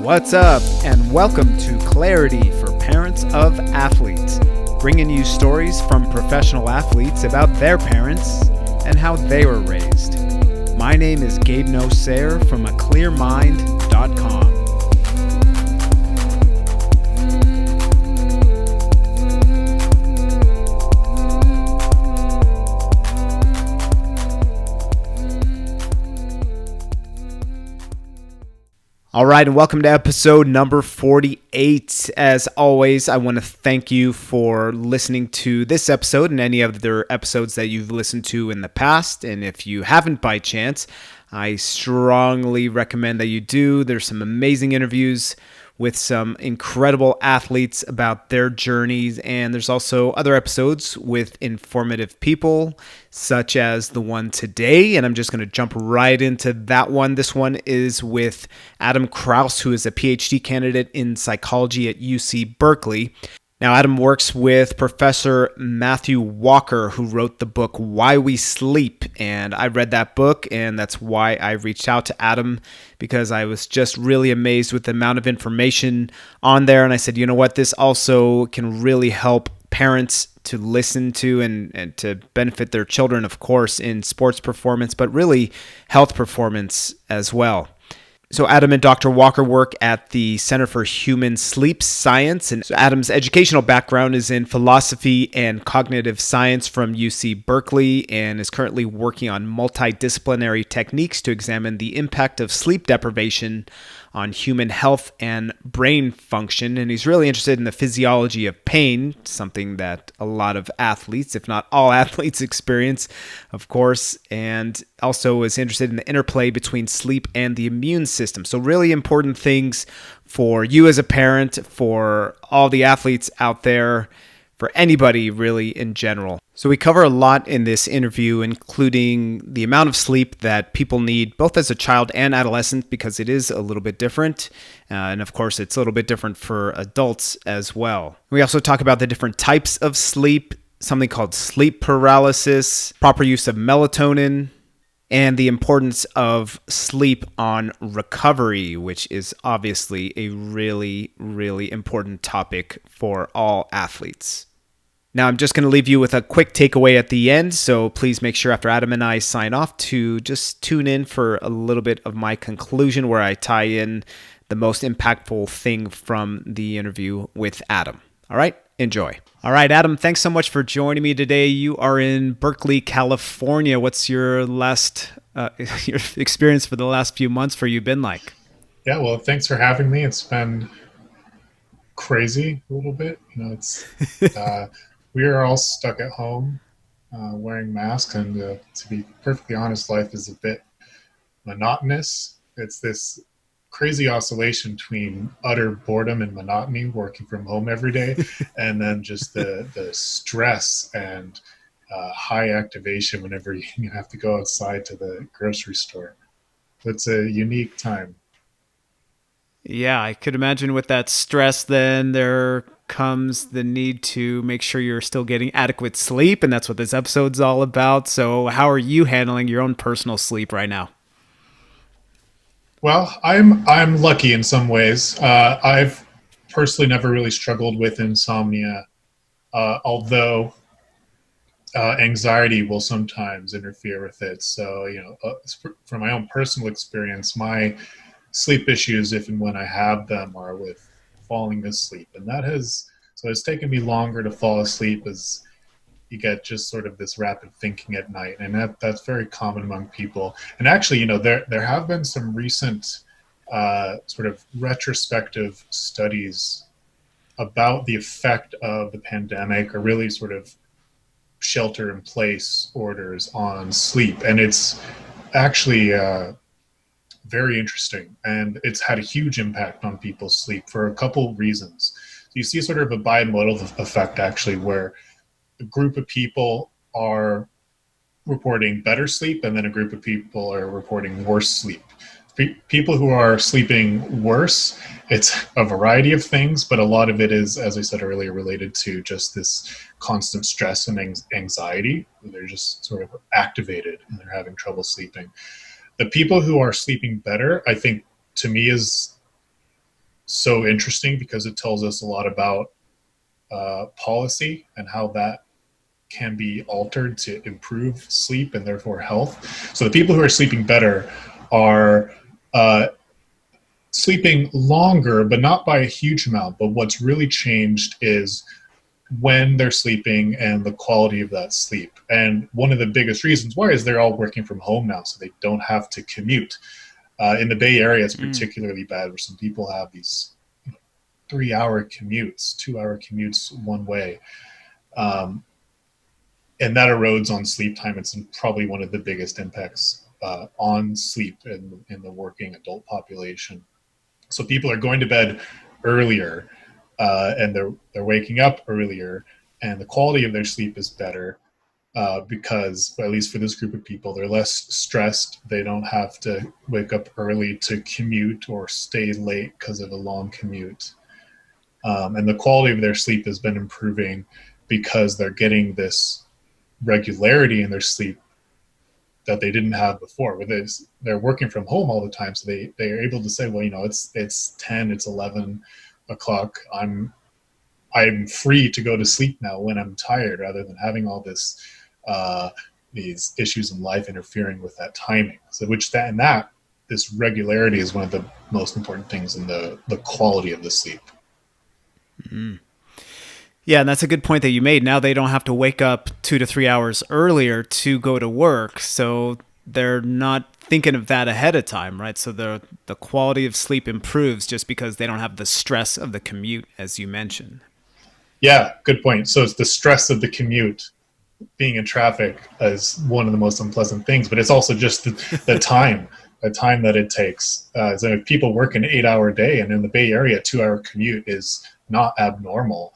What's up, and welcome to Clarity for Parents of Athletes, bringing you stories from professional athletes about their parents and how they were raised. My name is Gabe and Adam from aclearmind.com. All right, and welcome to episode number 48. As always, I want to thank you for listening to this episode and any other episodes that you've listened to in the past. And if you haven't by chance, I strongly recommend that you do. There's some amazing interviews with some incredible athletes about their journeys. And there's also other episodes with informative people, such as the one today. And I'm just going to jump right into that one. This one is with Adam Krause, who is a PhD candidate in psychology at UC Berkeley. Now, Adam works with Professor Matthew Walker, who wrote the book Why We Sleep. And I read that book, and that's why I reached out to Adam, because I was just really amazed with the amount of information on there. And I said, you know what, this also can really help parents to listen to and to benefit their children, of course, in sports performance, but really health performance as well. So Adam and Dr. Walker work at the Center for Human Sleep Science, and so Adam's educational background is in philosophy and cognitive science from UC Berkeley, and is currently working on multi-disciplinary techniques to examine the impact of sleep deprivation on human health and brain function. And he's really interested in the physiology of pain, something that a lot of athletes, if not all athletes, experience, of course, and also is interested in the interplay between sleep and the immune system. So really important things for you as a parent, for all the athletes out there, for anybody really in general. So we cover a lot in this interview, including the amount of sleep that people need, both as a child and adolescent, because it is a little bit different. And of course, it's a little bit different for adults as well. We also talk about the different types of sleep, something called sleep paralysis, proper use of melatonin, and the importance of sleep on recovery, which is obviously a really, really important topic for all athletes. Now, I'm just going to leave you with a quick takeaway at the end, so please make sure after Adam and I sign off to just tune in for a little bit of my conclusion where I tie in the most impactful thing from the interview with Adam. All right, enjoy. All right, Adam, thanks so much for joining me today. You are in Berkeley, California. What's your your experience for the last few months for you been like? Yeah, well, thanks for having me. It's been crazy a little bit. It's we are all stuck at home wearing masks, and to be perfectly honest, life is a bit monotonous. It's this crazy oscillation between utter boredom and monotony working from home every day, and then just the stress and high activation whenever you have to go outside to the grocery store. It's a unique time. Yeah, I could imagine with that stress, then there comes the need to make sure you're still getting adequate sleep, and that's what this episode's all about. So how are you handling your own personal sleep right now? Well, I'm lucky in some ways. I've personally never really struggled with insomnia, although anxiety will sometimes interfere with it. So, from my own personal experience, my sleep issues, if and when I have them, are with falling asleep, and it's taken me longer to fall asleep as you get just sort of this rapid thinking at night, and that's very common among people. And actually, there have been some recent sort of retrospective studies about the effect of the pandemic, or really sort of shelter-in-place orders on sleep, and it's actually very interesting, and it's had a huge impact on people's sleep for a couple reasons. So you see sort of a bimodal effect, actually, where a group of people are reporting better sleep, and then a group of people are reporting worse sleep. People who are sleeping worse, it's a variety of things, but a lot of it is, as I said earlier, related to just this constant stress and anxiety. They're just sort of activated and they're having trouble sleeping. The people who are sleeping better, I think, to me, is so interesting because it tells us a lot about policy and how that can be altered to improve sleep and therefore health. So the people who are sleeping better are sleeping longer, but not by a huge amount. But what's really changed is when they're sleeping and the quality of that sleep. And one of the biggest reasons why is they're all working from home now, so they don't have to commute. In the Bay Area, it's particularly bad where some people have these 3-hour commutes, 2-hour commutes one way. And that erodes on sleep time. It's probably one of the biggest impacts on sleep in the working adult population. So people are going to bed earlier, and they're waking up earlier, and the quality of their sleep is better because, at least for this group of people, they're less stressed. They don't have to wake up early to commute or stay late because of a long commute. And the quality of their sleep has been improving because they're getting this regularity in their sleep that they didn't have before. They're working from home all the time, so they are able to say, well, it's 10, it's 11 o'clock. I'm free to go to sleep now when I'm tired, rather than having all this these issues in life interfering with that timing. So this regularity is one of the most important things in the quality of the sleep. Mm. Yeah, and that's a good point that you made. Now they don't have to wake up 2 to 3 hours earlier to go to work, so they're not thinking of that ahead of time, right? So the quality of sleep improves just because they don't have the stress of the commute, as you mentioned. Yeah, good point. So it's the stress of the commute. Being in traffic is one of the most unpleasant things, but it's also just the time, the time that it takes. So if people work an 8-hour day, and in the Bay Area, a 2-hour commute is not abnormal.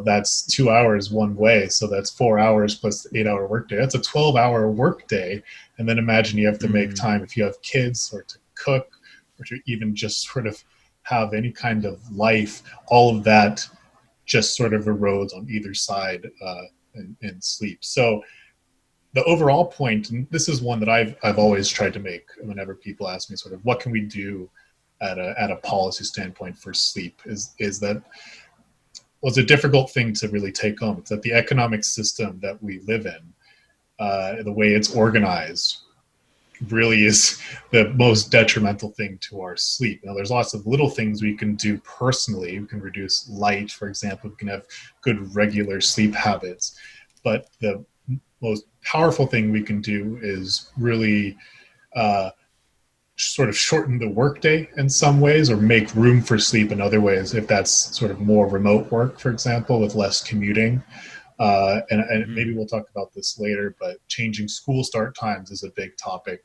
That's 2 hours one way. So that's 4 hours plus the 8-hour workday. That's a 12-hour workday. And then imagine you have to make time if you have kids, or to cook, or to even just sort of have any kind of life. All of that just sort of erodes on either side in sleep. So the overall point, and this is one that I've always tried to make whenever people ask me sort of what can we do at a policy standpoint for sleep, is that was a difficult thing to really take home. It's that the economic system that we live in, the way it's organized, really is the most detrimental thing to our sleep. Now, there's lots of little things we can do personally. We can reduce light, for example. We can have good regular sleep habits. But the most powerful thing we can do is really sort of shorten the workday in some ways, or make room for sleep in other ways, if that's sort of more remote work, for example, with less commuting. And maybe we'll talk about this later, but changing school start times is a big topic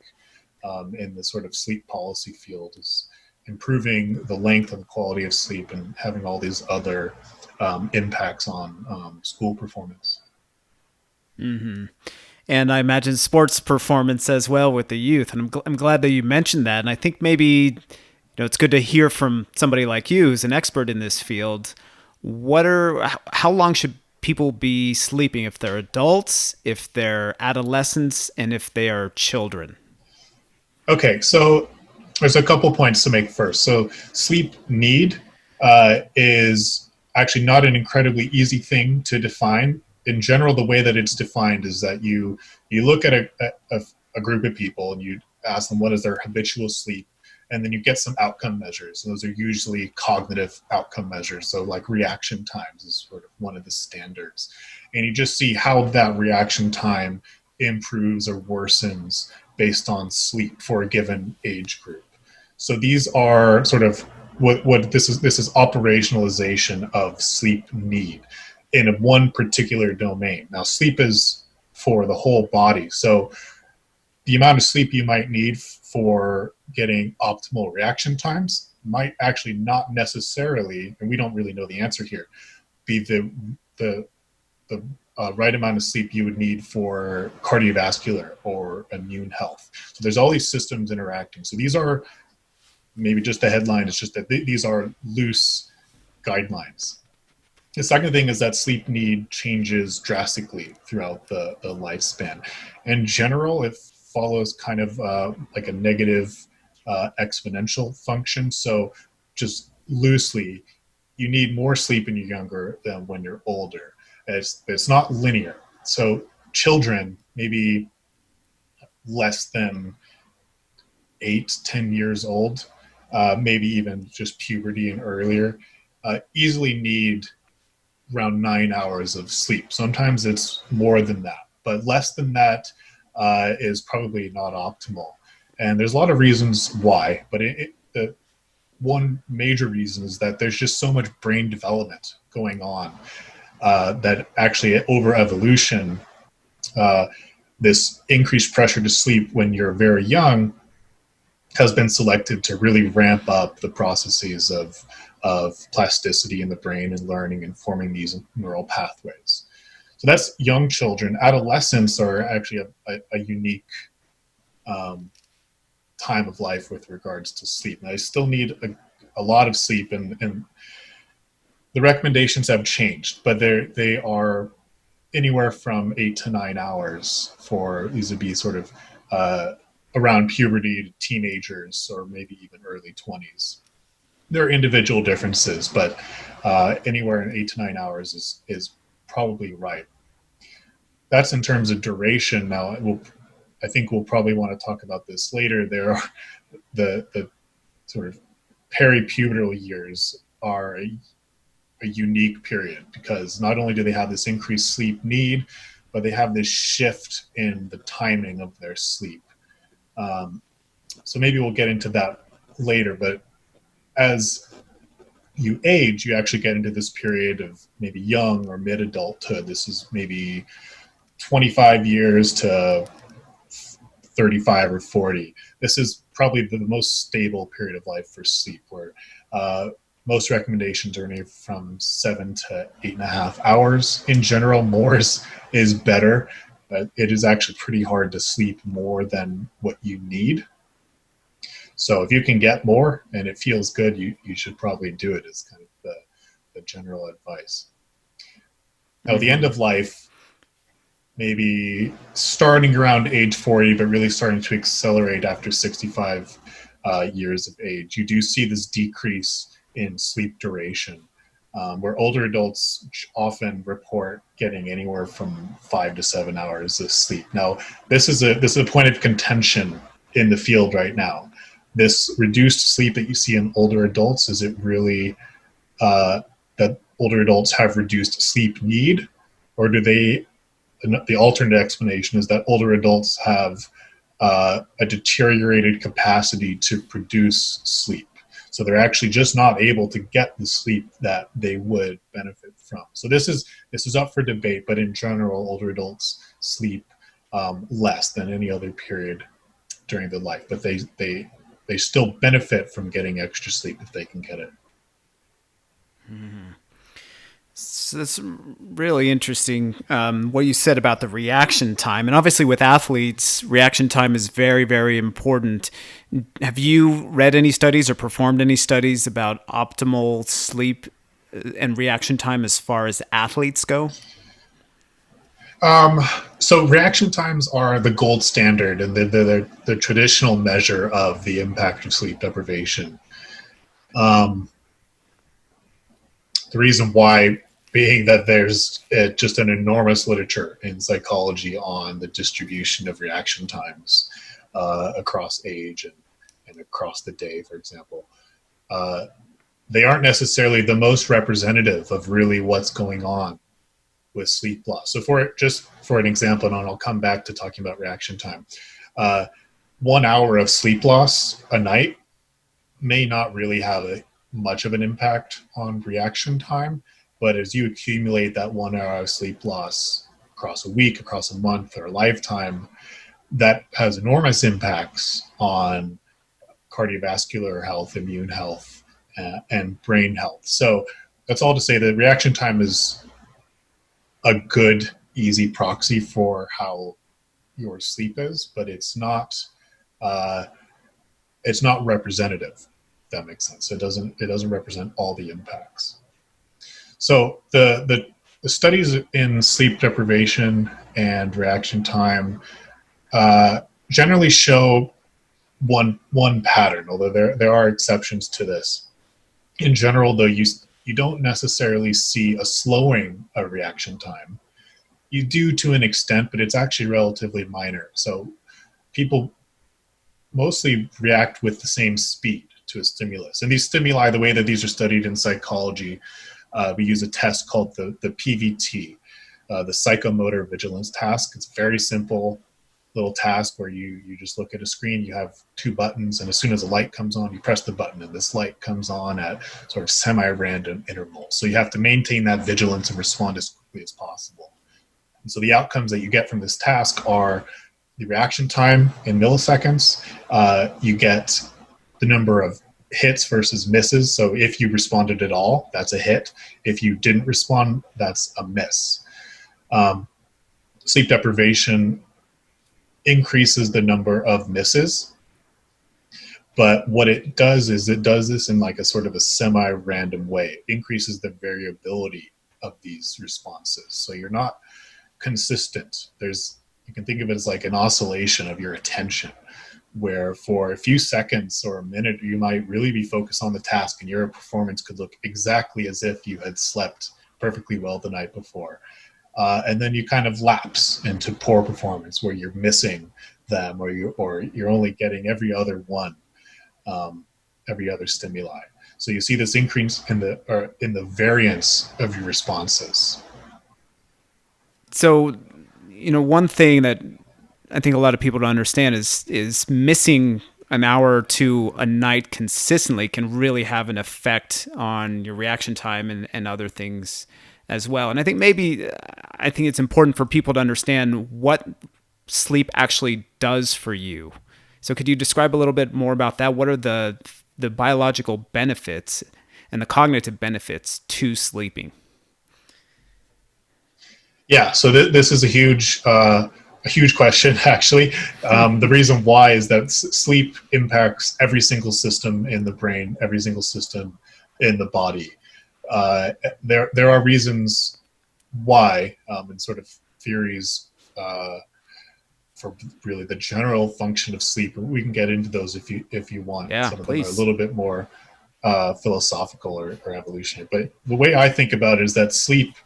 in the sort of sleep policy field, is improving the length and quality of sleep and having all these other impacts on school performance. Mm-hmm. And I imagine sports performance as well with the youth. And I'm glad that you mentioned that. And I think maybe it's good to hear from somebody like you, who's an expert in this field. How long should people be sleeping, if they're adults, if they're adolescents, and if they are children? Okay, so there's a couple points to make first. So sleep need is actually not an incredibly easy thing to define. In general, the way that it's defined is that you look at a group of people and you ask them what is their habitual sleep, and then you get some outcome measures. Those are usually cognitive outcome measures. So like reaction times is sort of one of the standards. And you just see how that reaction time improves or worsens based on sleep for a given age group. So these are sort of what this is operationalization of sleep need in one particular domain. Now, sleep is for the whole body. So the amount of sleep you might need for getting optimal reaction times might actually not necessarily, and we don't really know the answer here, be the right amount of sleep you would need for cardiovascular or immune health. So there's all these systems interacting. So these are, maybe just the headline is just that these are loose guidelines. The second thing is that sleep need changes drastically throughout the lifespan. In general, it follows kind of like a negative exponential function. So just loosely, you need more sleep when you're younger than when you're older. It's not linear. So children, maybe less than 8, 10 years old, maybe even just puberty and earlier, easily need around 9 hours of sleep. Sometimes it's more than that, but less than that is probably not optimal. And there's a lot of reasons why, but the one major reason is that there's just so much brain development going on that actually over evolution, this increased pressure to sleep when you're very young has been selected to really ramp up the processes of plasticity in the brain and learning and forming these neural pathways. So that's young children. Adolescents are actually a unique time of life with regards to sleep. And I still need a lot of sleep, and the recommendations have changed, but they are anywhere from 8 to 9 hours for these would be sort of around puberty to teenagers or maybe even early 20s. There are individual differences, but anywhere in 8 to 9 hours is probably right. That's in terms of duration. Now, I think we'll probably want to talk about this later. There are the sort of peripubertal years are a unique period because not only do they have this increased sleep need, but they have this shift in the timing of their sleep. So maybe we'll get into that later, but as you age, you actually get into this period of maybe young or mid-adulthood. This is maybe 25 years to 35 or 40. This is probably the most stable period of life for sleep, where most recommendations are anywhere from 7 to 8.5 hours. In general, more is better, but it is actually pretty hard to sleep more than what you need. So if you can get more and it feels good, you should probably do it, is kind of the general advice. Now, the end of life, maybe starting around age 40, but really starting to accelerate after 65 years of age, you do see this decrease in sleep duration, where older adults often report getting anywhere from 5 to 7 hours of sleep. Now, this is a point of contention in the field right now. This reduced sleep that you see in older adults, is it really that older adults have reduced sleep need, or do they? The alternate explanation is that older adults have a deteriorated capacity to produce sleep. So they're actually just not able to get the sleep that they would benefit from. So this is up for debate, but in general, older adults sleep less than any other period during their life, but they still benefit from getting extra sleep if they can get it. Mm-hmm. So that's really interesting, what you said about the reaction time. And obviously with athletes, reaction time is very, very important. Have you read any studies or performed any studies about optimal sleep and reaction time as far as athletes go? So reaction times are the gold standard, and they're the traditional measure of the impact of sleep deprivation. The reason why being that there's just an enormous literature in psychology on the distribution of reaction times across age and across the day, for example. They aren't necessarily the most representative of really what's going on with sleep loss. So for an example, and I'll come back to talking about reaction time, 1 hour of sleep loss a night may not really have much of an impact on reaction time, but as you accumulate that 1 hour of sleep loss across a week, across a month, or a lifetime, that has enormous impacts on cardiovascular health, immune health, and brain health. So that's all to say that reaction time is a good, easy proxy for how your sleep is, but it's not representative. If that makes sense. It doesn't represent all the impacts. So the studies in sleep deprivation and reaction time generally show one pattern, although there are exceptions to this. In general, though, you don't necessarily see a slowing of reaction time. You do to an extent, but it's actually relatively minor. So people mostly react with the same speed to a stimulus. And these stimuli, the way that these are studied in psychology, we use a test called the PVT, the psychomotor vigilance task. It's very simple little task where you just look at a screen, you have two buttons, and as soon as a light comes on, you press the button, and this light comes on at sort of semi-random intervals. So you have to maintain that vigilance and respond as quickly as possible. And so the outcomes that you get from this task are the reaction time in milliseconds. You get the number of hits versus misses. So if you responded at all, that's a hit. If you didn't respond, that's a miss. Sleep deprivation increases the number of misses, but what it does is it does this in like a sort of a semi-random way. It increases the variability of these responses. So you're not consistent. You can think of it as like an oscillation of your attention, where for a few seconds or a minute, you might really be focused on the task and your performance could look exactly as if you had slept perfectly well the night before. And then you kind of lapse into poor performance where you're missing them, or you're only getting every other one, every other stimuli. So you see this increase in the variance of your responses. So, one thing that I think a lot of people don't understand is missing an hour or two a night consistently can really have an effect on your reaction time and other things as well. And I think it's important for people to understand what sleep actually does for you. So could you describe a little bit more about that? What are the biological benefits and the cognitive benefits to sleeping? Yeah, so this is a huge question, actually. The reason why is that sleep impacts every single system in the brain, every single system in the body. There are reasons why, and sort of theories for really the general function of sleep. We can get into those if you want. Yeah, some of please. them are a little bit more philosophical or evolutionary. But the way I think about it is that sleep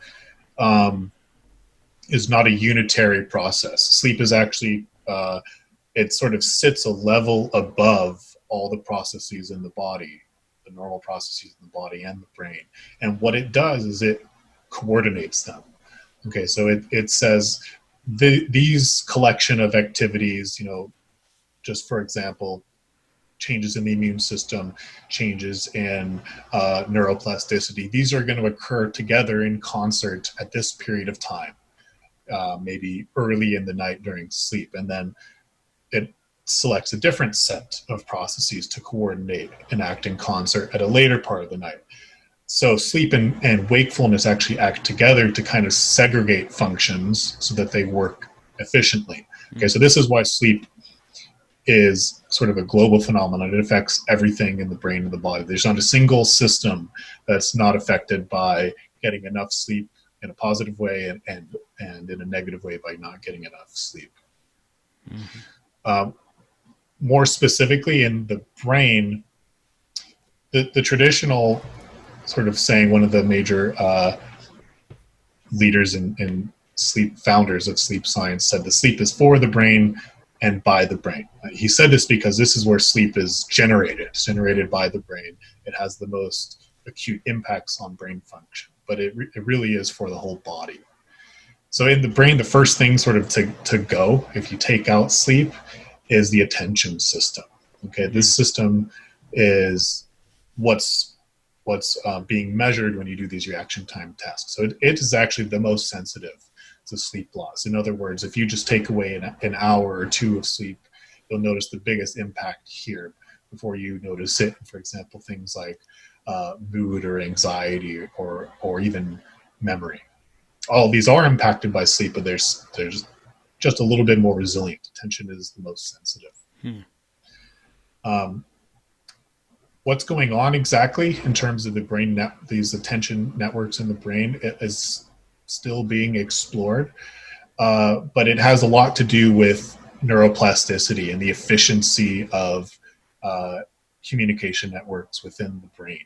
is not a unitary process. Sleep is actually it sort of sits a level above all the processes in the body, the normal processes in the body and the brain. And what it does is it coordinates them. Okay, so it says these collection of activities, just for example, changes in the immune system, changes in neuroplasticity, these are going to occur together in concert at this period of time, maybe early in the night during sleep. And then it selects a different set of processes to coordinate and act in concert at a later part of the night. So sleep and wakefulness actually act together to kind of segregate functions so that they work efficiently. Okay, so this is why sleep is sort of a global phenomenon. It affects everything in the brain and the body. There's not a single system that's not affected by getting enough sleep in a positive way and in a negative way by not getting enough sleep. Mm-hmm. More specifically in the brain, the traditional sort of saying, one of the major leaders in sleep, founders of sleep science, said the sleep is for the brain and by the brain. He said this because this is where sleep is generated. It's generated by the brain. It has the most acute impacts on brain function, but it really is for the whole body. So in the brain, the first thing sort of to go, if you take out sleep, is the attention system. Okay, this system is what's being measured when you do these reaction time tasks. So it is actually the most sensitive to sleep loss. In other words, if you just take away an hour or two of sleep, you'll notice the biggest impact here before you notice it. For example, things like mood or anxiety or even memory. All of these are impacted by sleep, but there's just a little bit more resilient. Attention is the most sensitive. What's going on exactly in terms of the brain, these attention networks in the brain is still being explored, but it has a lot to do with neuroplasticity and the efficiency of communication networks within the brain.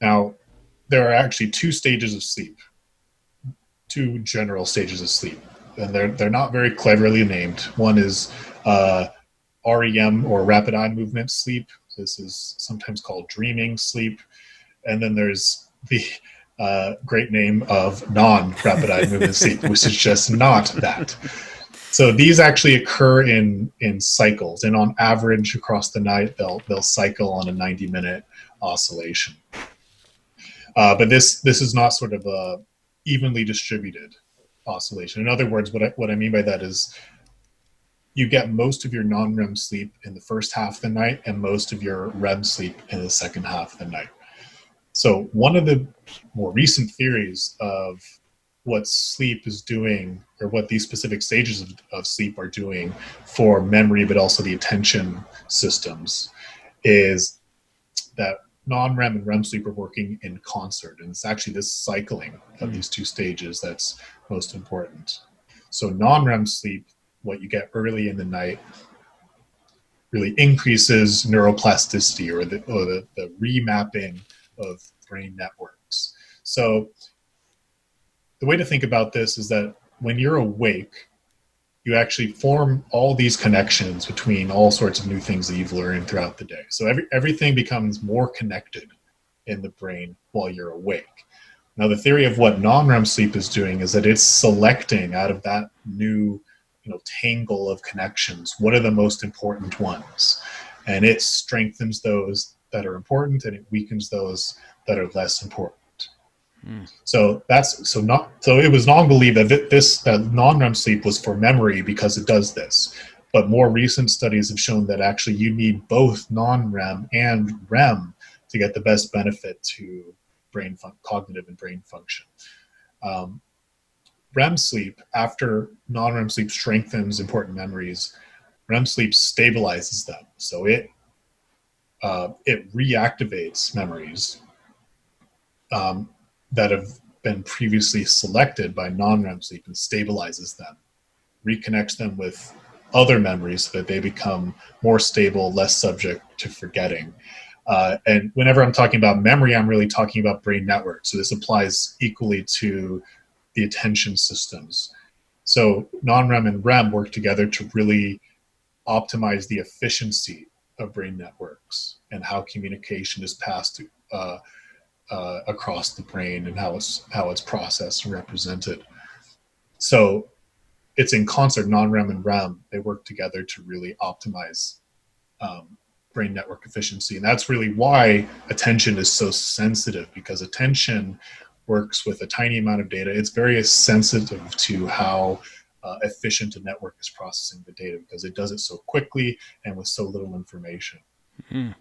Now, there are actually two stages of sleep, two general stages of sleep, and they're not very cleverly named. One is REM, or rapid eye movement sleep. This is sometimes called dreaming sleep. And then there's the great name of non-rapid eye movement sleep, which is just not that. So these actually occur in cycles, and on average across the night, they'll cycle on a 90-minute oscillation. But this is not sort of a evenly distributed oscillation. In other words, what I mean by that is you get most of your non-REM sleep in the first half of the night and most of your REM sleep in the second half of the night. So one of the more recent theories of what sleep is doing, or what these specific stages of sleep are doing for memory, but also the attention systems, is that non-REM and REM sleep are working in concert. And it's actually this cycling of these two stages that's most important. So non-REM sleep, what you get early in the night, really increases neuroplasticity, or the remapping of brain networks. So the way to think about this is that when you're awake, you actually form all these connections between all sorts of new things that you've learned throughout the day. So everything becomes more connected in the brain while you're awake. Now, the theory of what non-REM sleep is doing is that it's selecting out of that new, tangle of connections, what are the most important ones, and it strengthens those that are important and it weakens those that are less important. So it was long believed that non-REM sleep was for memory because it does this. But more recent studies have shown that actually you need both non-REM and REM to get the best benefit to cognitive and brain function. REM sleep, after non-REM sleep strengthens important memories, REM sleep stabilizes them. So it reactivates memories that have been previously selected by non-REM sleep and stabilizes them, reconnects them with other memories so that they become more stable, less subject to forgetting. And whenever I'm talking about memory, I'm really talking about brain networks. So this applies equally to the attention systems. So non-REM and REM work together to really optimize the efficiency of brain networks and how communication is passed across the brain and how it's processed and represented. So it's in concert, non-REM and REM, they work together to really optimize brain network efficiency. And that's really why attention is so sensitive, because attention works with a tiny amount of data. It's very sensitive to how efficient a network is processing the data, because it does it so quickly and with so little information. Mm.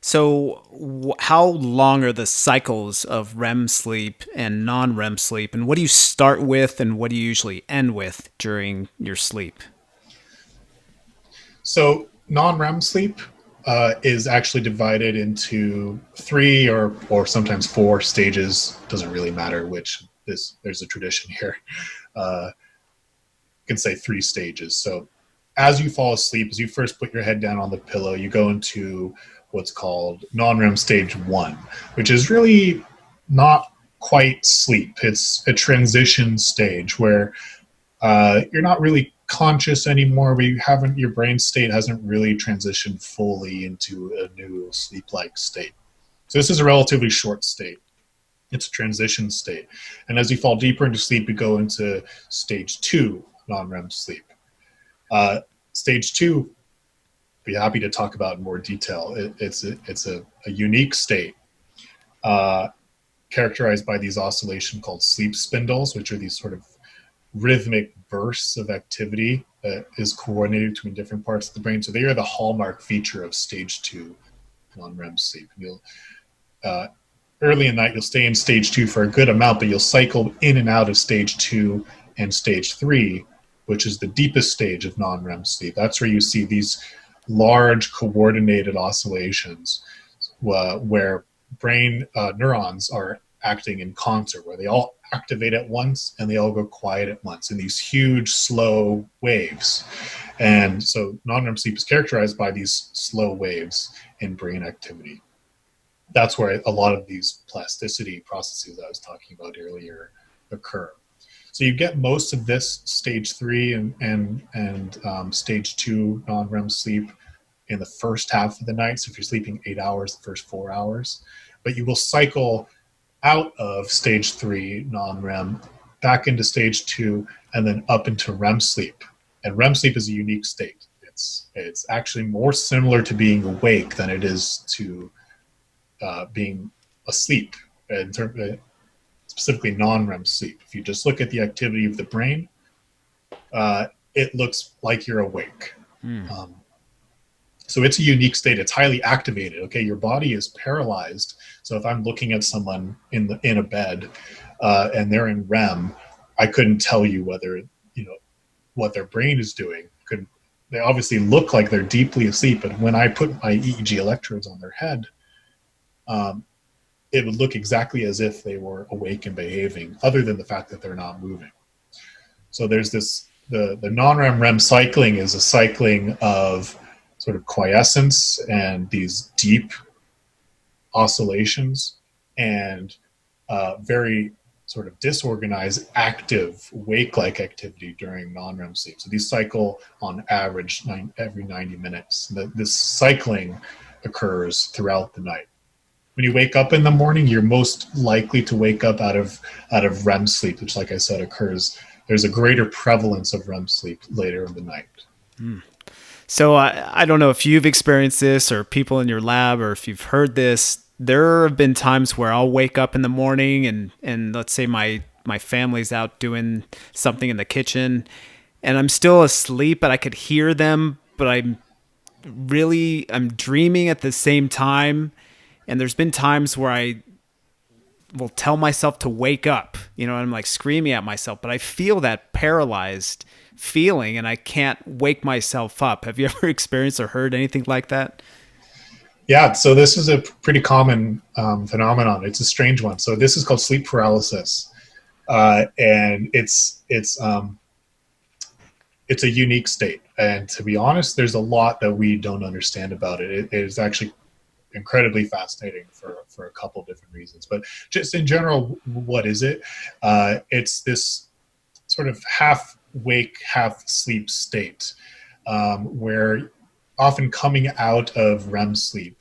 So how long are the cycles of REM sleep and non-REM sleep? And what do you start with and what do you usually end with during your sleep? So non-REM sleep is actually divided into 3 or sometimes 4 stages. Doesn't really matter which. There's a tradition here. You can say 3 stages. So as you fall asleep, as you first put your head down on the pillow, you go into what's called non-REM stage 1, which is really not quite sleep. It's a transition stage where you're not really conscious anymore, but your brain state hasn't really transitioned fully into a new sleep-like state. So this is a relatively short state. It's a transition state. And as you fall deeper into sleep, you go into stage 2, non-REM sleep. Stage 2, be happy to talk about in more detail. It's a unique state characterized by these oscillations called sleep spindles, which are these sort of rhythmic bursts of activity that is coordinated between different parts of the brain. So they are the hallmark feature of stage 2 non-REM sleep. You'll early in the night, you'll stay in stage 2 for a good amount, but you'll cycle in and out of stage 2 and stage 3, which is the deepest stage of non-REM sleep. That's where you see these large coordinated oscillations where brain neurons are acting in concert, where they all activate at once and they all go quiet at once in these huge slow waves. And so non-REM sleep is characterized by these slow waves in brain activity. that's where a lot of these plasticity processes I was talking about earlier occur. So you get most of this stage 3 and stage 2 non-REM sleep in the first half of the night. So if you're sleeping 8 hours, the first 4 hours, but you will cycle out of stage 3 non-REM back into stage 2 and then up into REM sleep. And REM sleep is a unique state. It's actually more similar to being awake than it is to being asleep, in terms of specifically non-REM sleep. If you just look at the activity of the brain, it looks like you're awake. So it's a unique state. It's highly activated. Okay, your body is paralyzed. So if I'm looking at someone in a bed and they're in REM, I couldn't tell you whether what their brain is doing. They obviously look like they're deeply asleep, but when I put my EEG electrodes on their head, it would look exactly as if they were awake and behaving, other than the fact that they're not moving. So there's the non-REM REM cycling is a cycling of sort of quiescence and these deep oscillations and very sort of disorganized, active, wake-like activity during non-REM sleep. So these cycle on average every 90 minutes. This cycling occurs throughout the night. When you wake up in the morning, you're most likely to wake up out of REM sleep, which, like I said, occurs. There's a greater prevalence of REM sleep later in the night. So I don't know if you've experienced this or people in your lab, or if you've heard this. There have been times where I'll wake up in the morning and let's say my family's out doing something in the kitchen and I'm still asleep, but I could hear them, but I'm dreaming at the same time. And there's been times where I will tell myself to wake up, and I'm like screaming at myself, but I feel that paralyzed feeling and I can't wake myself up. Have you ever experienced or heard anything like that? Yeah, so this is a pretty common phenomenon. It's a strange one. So this is called sleep paralysis, and it's a unique state. And to be honest, there's a lot that we don't understand about it. It is actually incredibly fascinating for a couple of different reasons. But just in general, what is it? It's this sort of half wake, half sleep state where often coming out of REM sleep,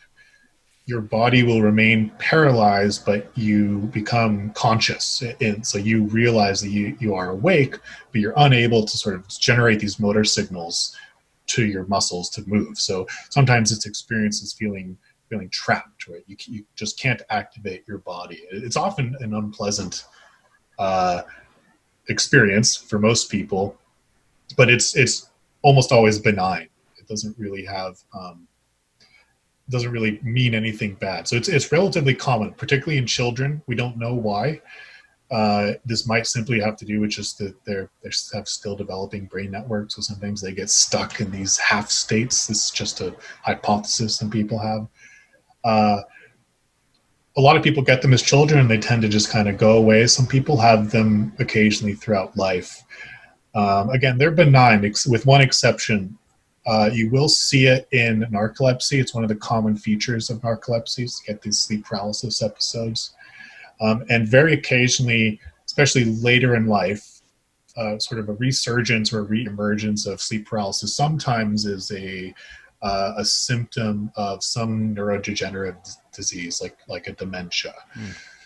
your body will remain paralyzed, but you become conscious. And so you realize that you are awake, but you're unable to sort of generate these motor signals to your muscles to move. So sometimes it's experienced as feeling trapped, right? You just can't activate your body. It's often an unpleasant experience for most people, but it's almost always benign. It doesn't really mean anything bad. So it's relatively common, particularly in children. We don't know why. This might simply have to do with just that they have still developing brain networks. So sometimes they get stuck in these half states. This is just a hypothesis some people have. A lot of people get them as children and they tend to just kind of go away. Some people have them occasionally throughout life. Again, they're benign, with one exception. You will see it in narcolepsy. It's one of the common features of narcolepsy, to get these sleep paralysis episodes. And very occasionally, especially later in life, sort of a resurgence or a reemergence of sleep paralysis sometimes is a symptom of some neurodegenerative disease, like a dementia.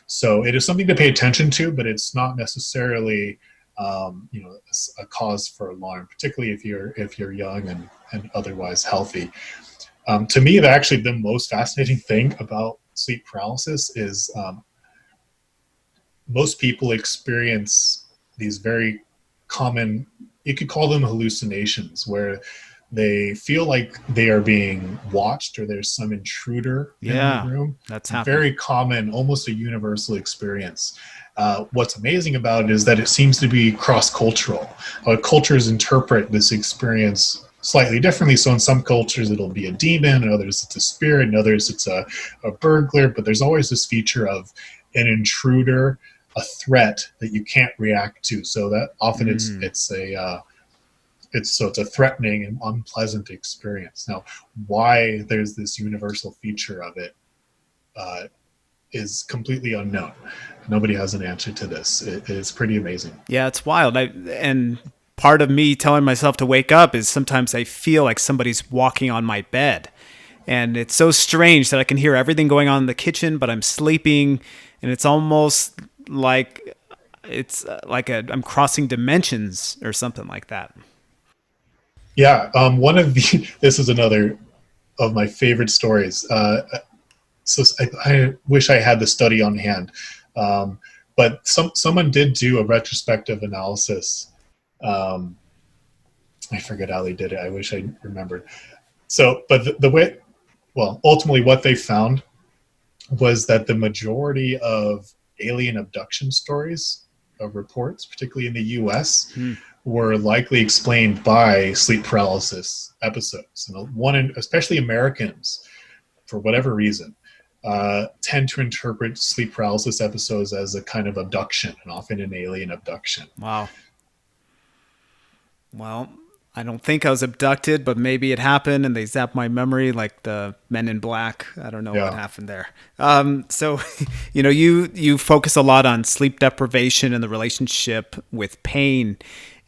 So it is something to pay attention to, but it's not necessarily a cause for alarm, particularly if you're young and otherwise healthy. To me, actually the most fascinating thing about sleep paralysis is most people experience these very common, you could call them hallucinations, where they feel like they are being watched or there's some intruder in the room. That's very common, almost a universal experience. What's amazing about it is that it seems to be cross-cultural. Cultures interpret this experience slightly differently. So in some cultures it'll be a demon, in others it's a spirit, in others it's a burglar, but there's always this feature of an intruder, a threat that you can't react to. So that often it's a threatening and unpleasant experience. Now, why there's this universal feature of it, uh, is completely unknown. Nobody has an answer to this. It is pretty amazing. Yeah, it's wild. And part of me telling myself to wake up is sometimes I feel like somebody's walking on my bed. And it's so strange that I can hear everything going on in the kitchen, but I'm sleeping, and it's almost like I'm crossing dimensions or something like that. Yeah, one of the this is another of my favorite stories. So I wish I had the study on hand, um, but someone did do a retrospective analysis. Um, I forget how they did it. I wish I remembered. So, but the way, well, ultimately, what they found was that the majority of alien abduction stories, of reports, particularly in the U.S., Hmm. were likely explained by sleep paralysis episodes. And especially Americans, for whatever reason, tend to interpret sleep paralysis episodes as a kind of abduction, and often an alien abduction. Wow. Well, I don't think I was abducted, but maybe it happened and they zapped my memory like the Men in Black. I don't know what Yeah. happened there. So, you focus a lot on sleep deprivation and the relationship with pain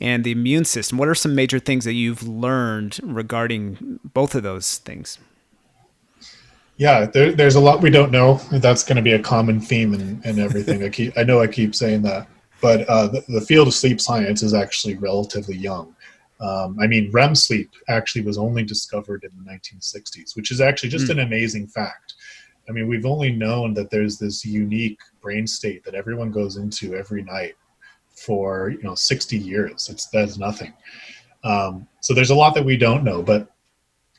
and the immune system. What are some major things that you've learned regarding both of those things? Yeah, there's a lot we don't know. That's going to be a common theme in everything. I keep saying that, but the field of sleep science is actually relatively young. I mean, REM sleep actually was only discovered in the 1960s, which is actually just Mm. an amazing fact. I mean, we've only known that there's this unique brain state that everyone goes into every night for 60 years. That's nothing. So there's a lot that we don't know, but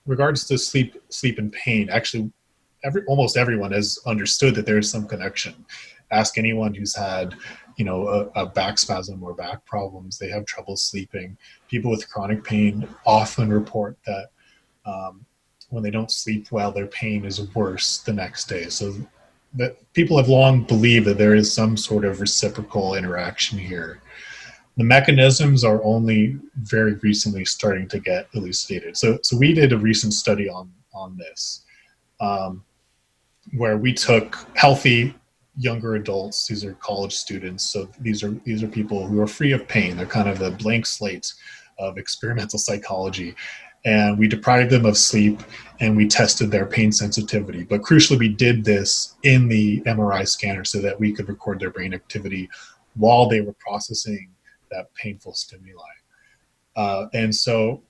regards to sleep and pain, actually almost everyone has understood that there is some connection. Ask anyone who's had a back spasm or back problems. They have trouble sleeping. People with chronic pain often report that when they don't sleep well, their pain is worse the next day. So that people have long believed that there is some sort of reciprocal interaction here. The mechanisms are only very recently starting to get elucidated. So we did a recent study on this, um, where we took healthy younger adults. These are college students, so these are people who are free of pain. They're kind of a blank slate of experimental psychology, and we deprived them of sleep and we tested their pain sensitivity. But crucially, we did this in the MRI scanner so that we could record their brain activity while they were processing that painful stimuli. And so,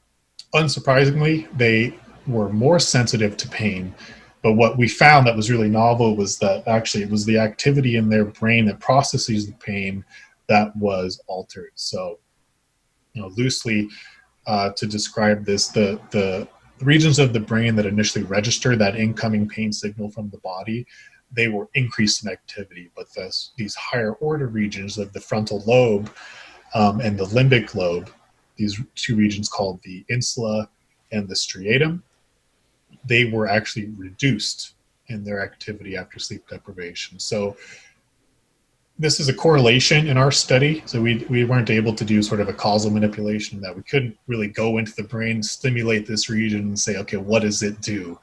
unsurprisingly, they were more sensitive to pain. But what we found that was really novel was that actually it was the activity in their brain that processes the pain that was altered. So, loosely to describe this, the regions of the brain that initially register that incoming pain signal from the body, they were increased in activity. But these higher order regions of the frontal lobe and the limbic lobe, these two regions called the insula and the striatum, they were actually reduced in their activity after sleep deprivation. So this is a correlation in our study. So we weren't able to do sort of a causal manipulation, that we couldn't really go into the brain, stimulate this region and say, okay, what does it do?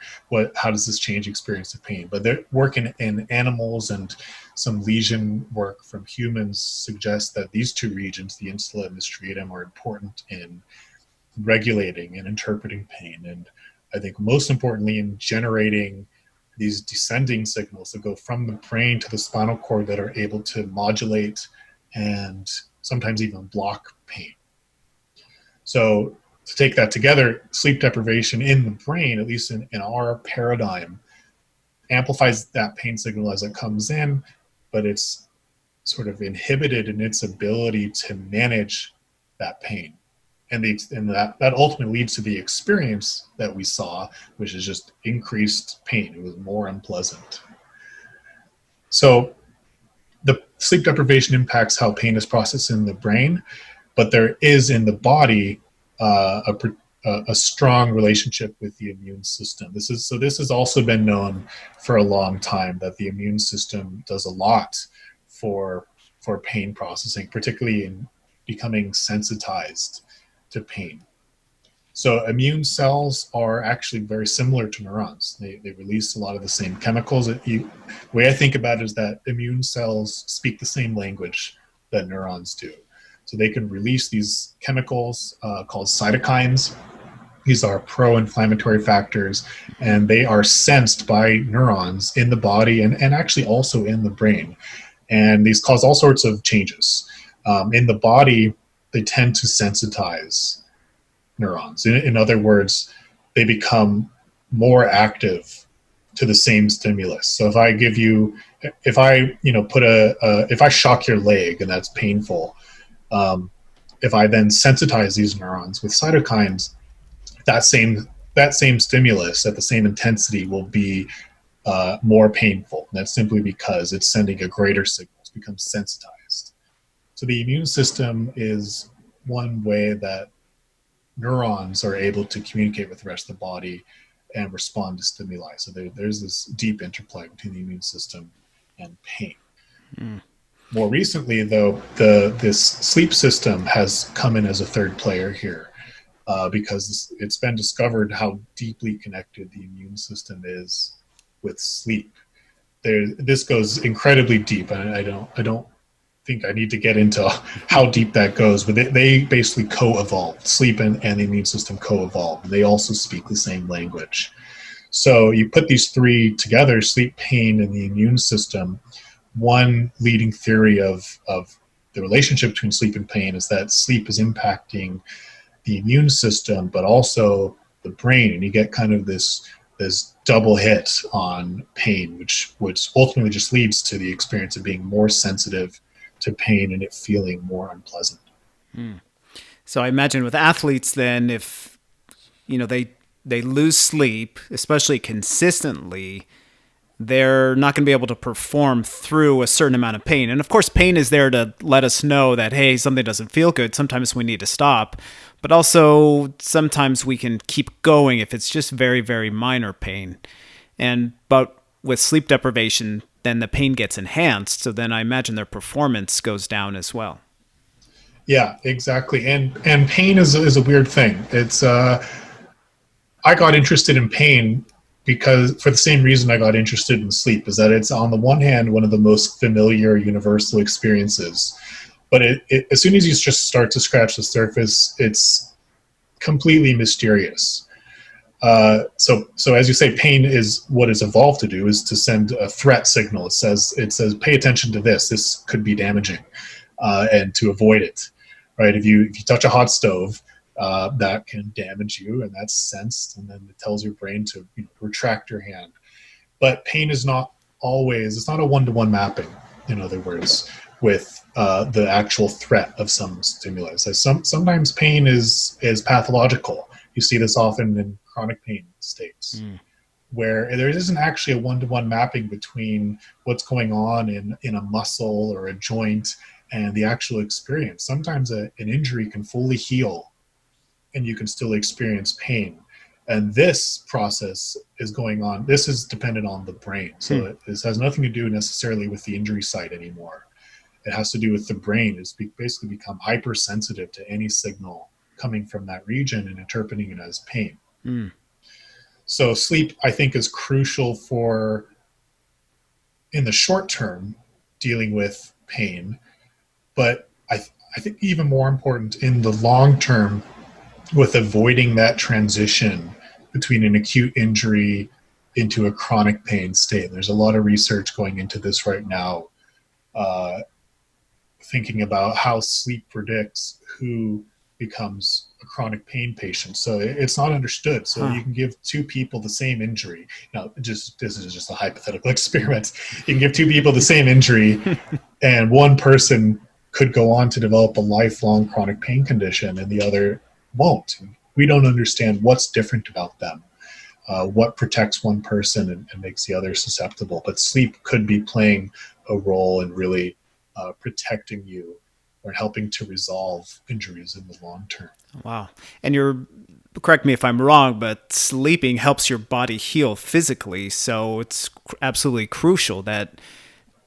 How does this change experience of pain? But they're working in animals, and some lesion work from humans suggests that these two regions, the insula and the striatum, are important in regulating and interpreting pain. And I think most importantly in generating these descending signals that go from the brain to the spinal cord that are able to modulate and sometimes even block pain. So to take that together, sleep deprivation in the brain, at least in our paradigm, amplifies that pain signal as it comes in, but it's sort of inhibited in its ability to manage that pain. And that ultimately leads to the experience that we saw, which is just increased pain. It was more unpleasant. So the sleep deprivation impacts how pain is processed in the brain, but there is in the body a strong relationship with the immune system. This has also been known for a long time, that the immune system does a lot for pain processing, particularly in becoming sensitized to pain. So immune cells are actually very similar to neurons. They release a lot of the same chemicals. The way I think about it is that immune cells speak the same language that neurons do. So they can release these chemicals called cytokines. These are pro-inflammatory factors, and they are sensed by neurons in the body and actually also in the brain. And these cause all sorts of changes. In the body, they tend to sensitize neurons. In other words, they become more active to the same stimulus. So if I give you, if I, if I shock your leg and that's painful, if I then sensitize these neurons with cytokines, that same stimulus at the same intensity will be more painful. And that's simply because it's sending a greater signal. It's become sensitized. So the immune system is one way that neurons are able to communicate with the rest of the body and respond to stimuli. So there's this deep interplay between the immune system and pain. Mm. More recently, though, this sleep system has come in as a third player here because it's been discovered how deeply connected the immune system is with sleep. This goes incredibly deep, and I don't think I need to get into how deep that goes, but they basically co-evolved. Sleep and the immune system co-evolved. They also speak the same language. So you put these three together, sleep, pain, and the immune system. One leading theory of the relationship between sleep and pain is that sleep is impacting the immune system, but also the brain, and you get kind of this double hit on pain, which ultimately just leads to the experience of being more sensitive to pain and it feeling more unpleasant. So I imagine with athletes then, if they lose sleep, especially consistently, they're not going to be able to perform through a certain amount of pain. And of course, pain is there to let us know that, hey, something doesn't feel good. Sometimes we need to stop. But also, sometimes we can keep going if it's just very, very minor pain. But with sleep deprivation, then the pain gets enhanced. So then I imagine their performance goes down as well. Yeah, exactly. And pain is a weird thing. It's I got interested in pain because for the same reason I got interested in sleep, is that it's on the one hand one of the most familiar universal experiences, but as soon as you just start to scratch the surface, it's completely mysterious. So as you say, pain is what it's evolved to do, is to send a threat signal. It says pay attention to this. This could be damaging, and to avoid it. Right? If you touch a hot stove, that can damage you, and that's sensed, and then it tells your brain to retract your hand. But pain is not always, it's not a one-to-one mapping, in other words, with the actual threat of some stimulus. Sometimes pain is pathological. You see this often in chronic pain states, where there isn't actually a one-to-one mapping between what's going on in a muscle or a joint and the actual experience. Sometimes an injury can fully heal and you can still experience pain. And this process is going on. This is dependent on the brain. So this has nothing to do necessarily with the injury site anymore. It has to do with the brain. It's basically become hypersensitive to any signal coming from that region and interpreting it as pain. So sleep, I think, is crucial for, in the short term, dealing with pain. But I think even more important in the long term, with avoiding that transition between an acute injury into a chronic pain state. There's a lot of research going into this right now, thinking about how sleep predicts who becomes a chronic pain patient. So it's not understood. So you can give two people the same injury. Now, this is just a hypothetical experiment. You can give two people the same injury, and one person could go on to develop a lifelong chronic pain condition, and the other won't. We don't understand what's different about them, what protects one person and makes the other susceptible. But sleep could be playing a role in really protecting you or helping to resolve injuries in the long term. Wow. And correct me if I'm wrong, but sleeping helps your body heal physically. So it's absolutely crucial that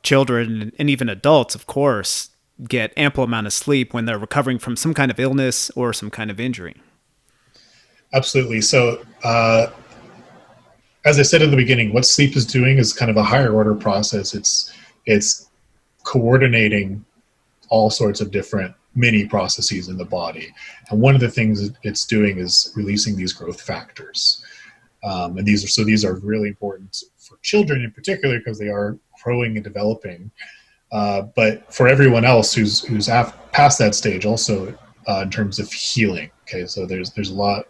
children and even adults, of course, get ample amount of sleep when they're recovering from some kind of illness or some kind of injury. Absolutely. So, as I said in the beginning, what sleep is doing is kind of a higher order process. It's coordinating all sorts of different mini processes in the body, and one of the things it's doing is releasing these growth factors. And these are really important for children in particular because they are growing and developing. But for everyone else who's past that stage, also in terms of healing. Okay, so there's a lot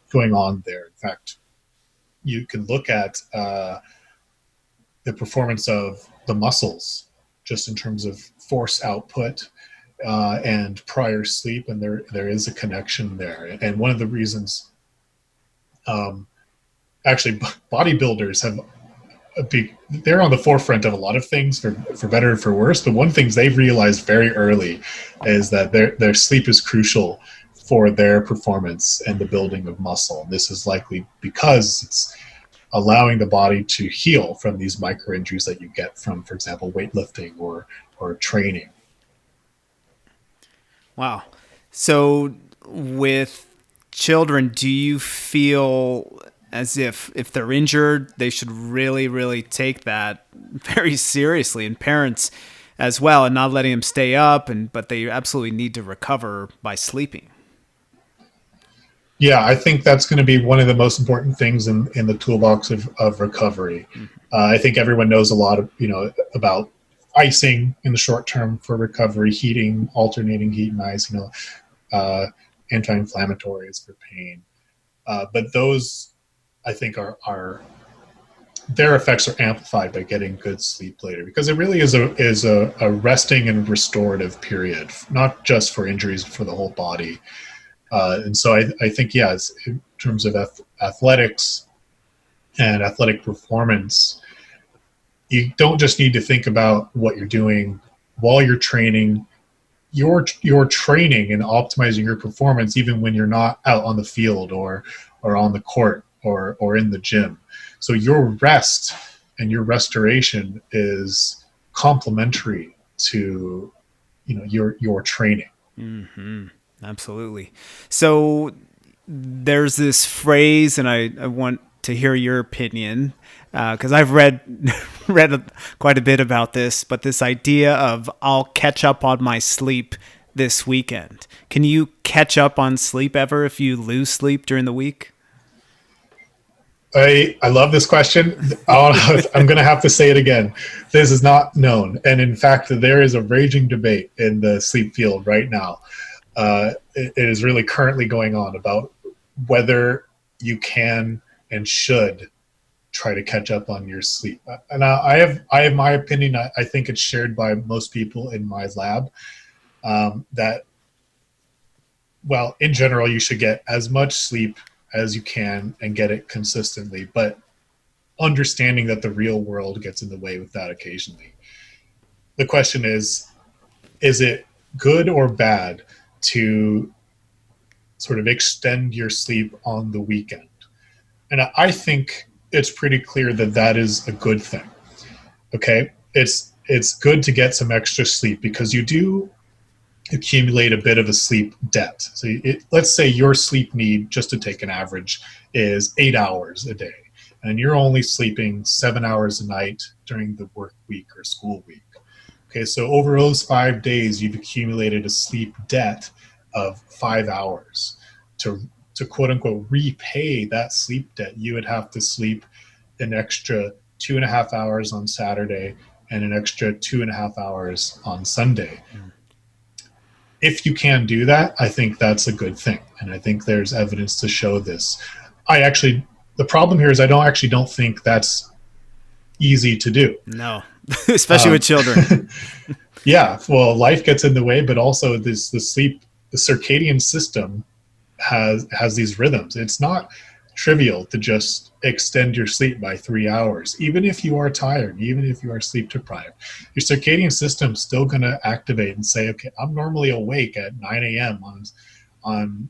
going on there. In fact, you can look at the performance of the muscles just in terms of force output and prior sleep, and there is a connection there. And one of the reasons, actually, bodybuilders have they're on the forefront of a lot of things for better or for worse. But one thing they've realized very early is that their sleep is crucial for their performance and the building of muscle. And this is likely because it's allowing the body to heal from these micro injuries that you get from, for example, weightlifting or training. Wow. So with children, do you feel as if they're injured, they should really, really take that very seriously, and parents as well, and not letting them stay up, but they absolutely need to recover by sleeping? Yeah, I think that's going to be one of the most important things in the toolbox of recovery. Mm-hmm. I think everyone knows a lot of, about icing in the short term for recovery, heating, alternating heat and ice, anti-inflammatories for pain. But those, I think, are their effects are amplified by getting good sleep later, because it really is a resting and restorative period, not just for injuries, but for the whole body. And so I think, yes, in terms of athletics and athletic performance, you don't just need to think about what you're doing while you're training. You're training and optimizing your performance even when you're not out on the field or on the court or in the gym. So your rest and your restoration is complementary to your training. Mm-hmm. Absolutely. So there's this phrase, and I want to hear your opinion, because I've read quite a bit about this, but this idea of I'll catch up on my sleep this weekend. Can you catch up on sleep ever if you lose sleep during the week? I love this question. I'm going to have to say it again. This is not known. And in fact, there is a raging debate in the sleep field right now. It is really currently going on about whether you can and should try to catch up on your sleep. And I have my opinion. I think it's shared by most people in my lab, that, well, in general, you should get as much sleep as you can and get it consistently, but understanding that the real world gets in the way with that occasionally. The question is it good or bad to sort of extend your sleep on the weekend? And I think it's pretty clear that is a good thing. Okay, it's good to get some extra sleep because you do accumulate a bit of a sleep debt. So let's say your sleep need, just to take an average, is 8 hours a day, and you're only sleeping 7 hours a night during the work week or school week. Okay, so over those 5 days, you've accumulated a sleep debt of 5 hours. To quote unquote repay that sleep debt, you would have to sleep an extra 2.5 hours on Saturday and an extra 2.5 hours on Sunday. If you can do that, I think that's a good thing. And I think there's evidence to show this. The problem here is I don't think that's easy to do. No, especially with children. Yeah, well, life gets in the way, but also the circadian system has these rhythms. It's not trivial to just extend your sleep by 3 hours, even if you are tired, even if you are sleep deprived. Your circadian system's still going to activate and say, okay, I'm normally awake at 9 a.m. on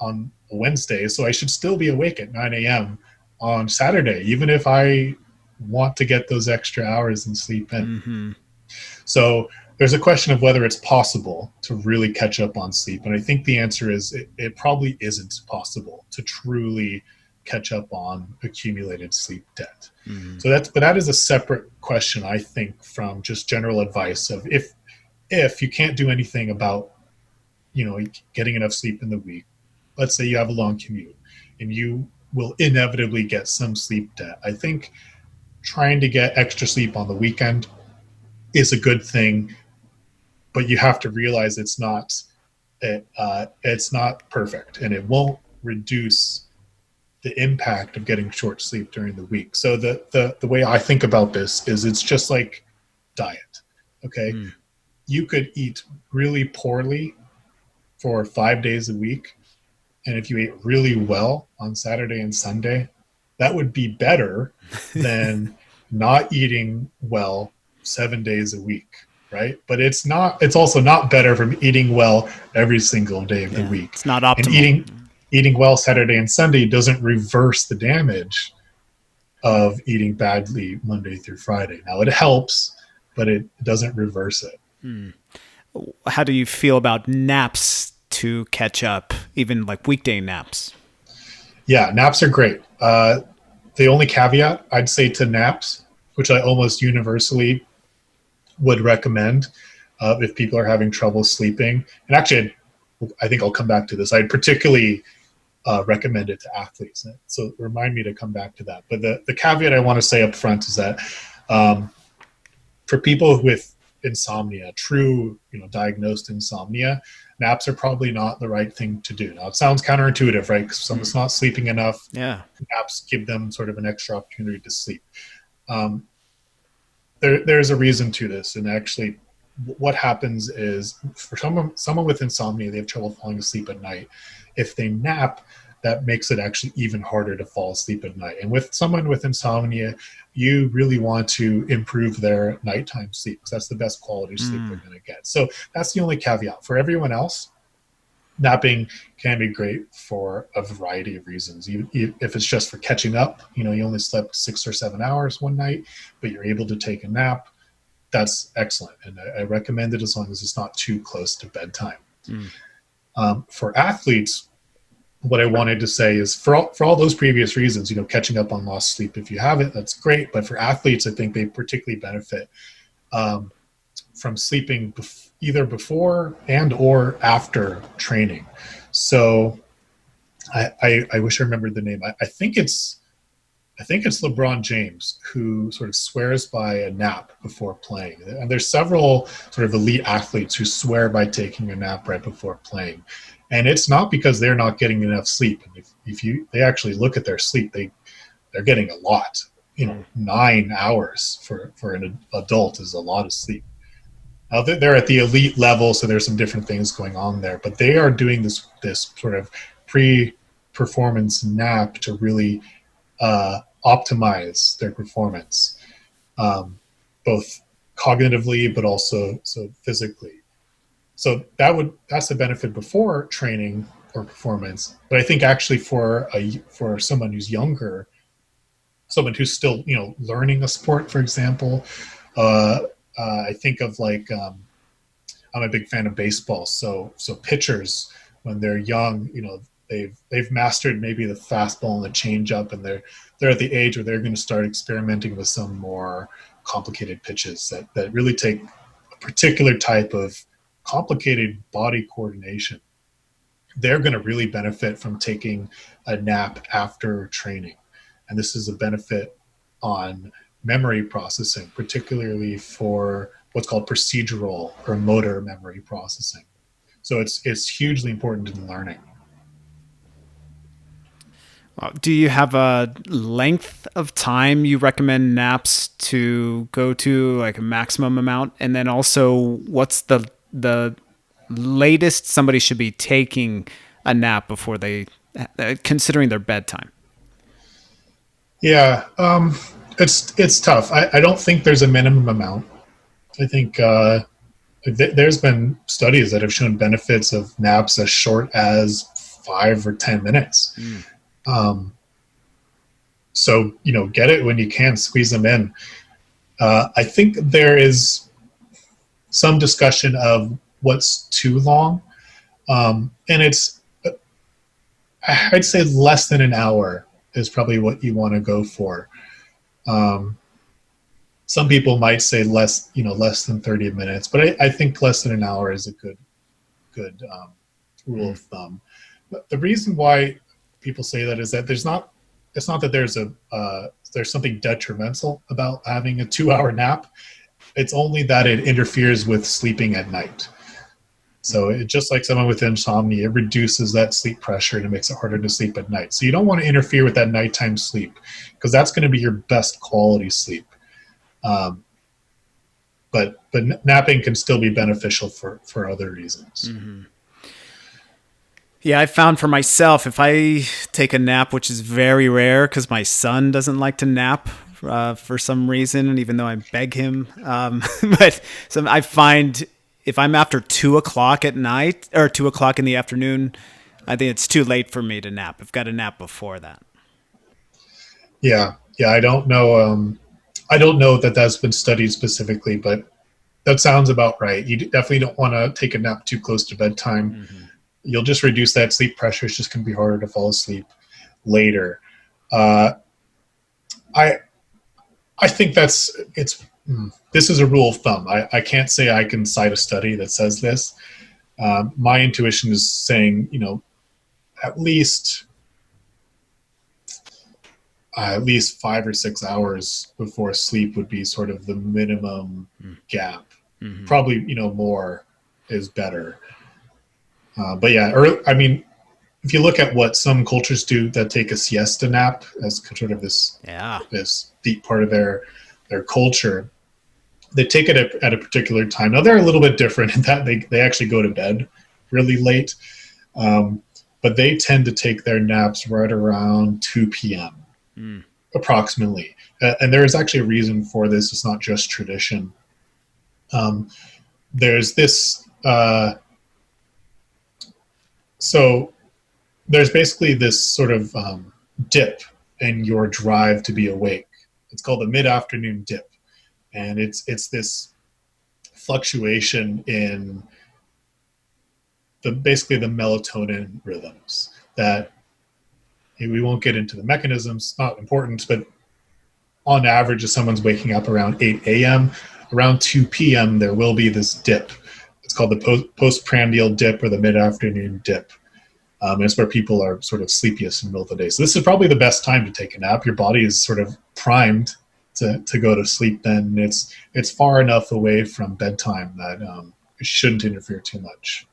a Wednesday, so I should still be awake at 9 a.m. on Saturday, even if I want to get those extra hours and sleep in. Mm-hmm. So there's a question of whether it's possible to really catch up on sleep. And I think the answer is it probably isn't possible to truly catch up on accumulated sleep debt. Mm-hmm. But that is a separate question, I think, from just general advice of if you can't do anything about, getting enough sleep in the week. Let's say you have a long commute and you will inevitably get some sleep debt. I think trying to get extra sleep on the weekend is a good thing, but you have to realize it's not perfect, and it won't reduce the impact of getting short sleep during the week. So the way I think about this is it's just like diet. Okay. You could eat really poorly for 5 days a week, and if you ate really well on Saturday and Sunday, that would be better than not eating well 7 days a week, right? But it's also not better from eating well every single day of the week. It's not optimal. And eating well Saturday and Sunday doesn't reverse the damage of eating badly Monday through Friday. Now, it helps, but it doesn't reverse it. How do you feel about naps to catch up, even like weekday naps? Yeah, naps are great. The only caveat I'd say to naps, which I almost universally would recommend if people are having trouble sleeping, and actually I think I'll come back to this. I'd particularly recommend it to athletes. So remind me to come back to that. But the caveat I want to say up front is that for people with insomnia, true, diagnosed insomnia, naps are probably not the right thing to do. Now, it sounds counterintuitive, right? Because someone's not sleeping enough. Yeah. Naps give them sort of an extra opportunity to sleep. There's a reason to this. And actually, what happens is for someone with insomnia, they have trouble falling asleep at night. If they nap, that makes it actually even harder to fall asleep at night. And with someone with insomnia, you really want to improve their nighttime sleep because that's the best quality sleep they're going to get. So that's the only caveat. For everyone else, napping can be great for a variety of reasons. If it's just for catching up, you only slept 6 or 7 hours one night, but you're able to take a nap, that's excellent. And I recommend it as long as it's not too close to bedtime. For athletes, what I wanted to say is for all those previous reasons, catching up on lost sleep, if you have it, that's great. But for athletes, I think they particularly benefit from sleeping either before and or after training. So I wish I remembered the name. I think it's LeBron James who sort of swears by a nap before playing. And there's several sort of elite athletes who swear by taking a nap right before playing. And it's not because they're not getting enough sleep. And if they actually look at their sleep, they're getting a lot. 9 hours for an adult is a lot of sleep. Now they're at the elite level, so there's some different things going on there. But they are doing this sort of pre-performance nap to really optimize their performance, both cognitively but also physically. So that's a benefit before training or performance. But I think actually for someone who's younger, someone who's still learning a sport, for example, I think of I'm a big fan of baseball. So pitchers when they're young, they've mastered maybe the fastball and the changeup, and they're at the age where they're going to start experimenting with some more complicated pitches that really take a particular type of complicated body coordination. They're going to really benefit from taking a nap after training. And this is a benefit on memory processing, particularly for what's called procedural or motor memory processing. So it's hugely important in learning. Do you have a length of time you recommend naps to go to, like a maximum amount? And then also, what's the latest somebody should be taking a nap before they, considering their bedtime? Yeah, it's tough. I don't think there's a minimum amount. I think there's been studies that have shown benefits of naps as short as 5 or 10 minutes. So, get it when you can, squeeze them in. I think there's some discussion of what's too long. And I'd say less than an hour is probably what you want to go for. Some people might say less than 30 minutes, but I think less than an hour is a good rule of thumb. But the reason why people say that is that it's not that there's something detrimental about having a 2-hour nap. It's only that it interferes with sleeping at night. So it, just like someone with insomnia, it reduces that sleep pressure and it makes it harder to sleep at night. So you don't want to interfere with that nighttime sleep, because that's going to be your best quality sleep. But napping can still be beneficial for other reasons. Mm-hmm. Yeah, I found for myself, if I take a nap, which is very rare because my son doesn't like to nap for some reason, and even though I beg him, but I find if I'm after 2:00 at night or 2:00 in the afternoon, I think it's too late for me to nap. I've got to nap before that. Yeah. I don't know. I don't know that that's been studied specifically, but that sounds about right. You definitely don't want to take a nap too close to bedtime. Mm-hmm. You'll just reduce that sleep pressure. It's just going to be harder to fall asleep later. I think this is a rule of thumb. I can't say I can cite a study that says this. My intuition is saying, at least 5 or 6 hours before sleep would be sort of the minimum gap. Mm-hmm. Probably, more is better. But yeah, if you look at what some cultures do that take a siesta nap as sort of this deep part of their culture, they take it at a particular time. Now they're a little bit different in that they actually go to bed really late, but they tend to take their naps right around 2 p.m. Approximately. And there is actually a reason for this. It's not just tradition. There's this, so there's basically this sort of dip in your drive to be awake. It's called the mid-afternoon dip. And it's this fluctuation in basically the melatonin rhythms that we won't get into the mechanisms, not important, but on average, if someone's waking up around 8 a.m., around 2 p.m., there will be this dip. It's called the postprandial dip or the mid-afternoon dip. It's where people are sort of sleepiest in the middle of the day. So this is probably the best time to take a nap. Your body is sort of primed to go to sleep then. It's far enough away from bedtime that it shouldn't interfere too much.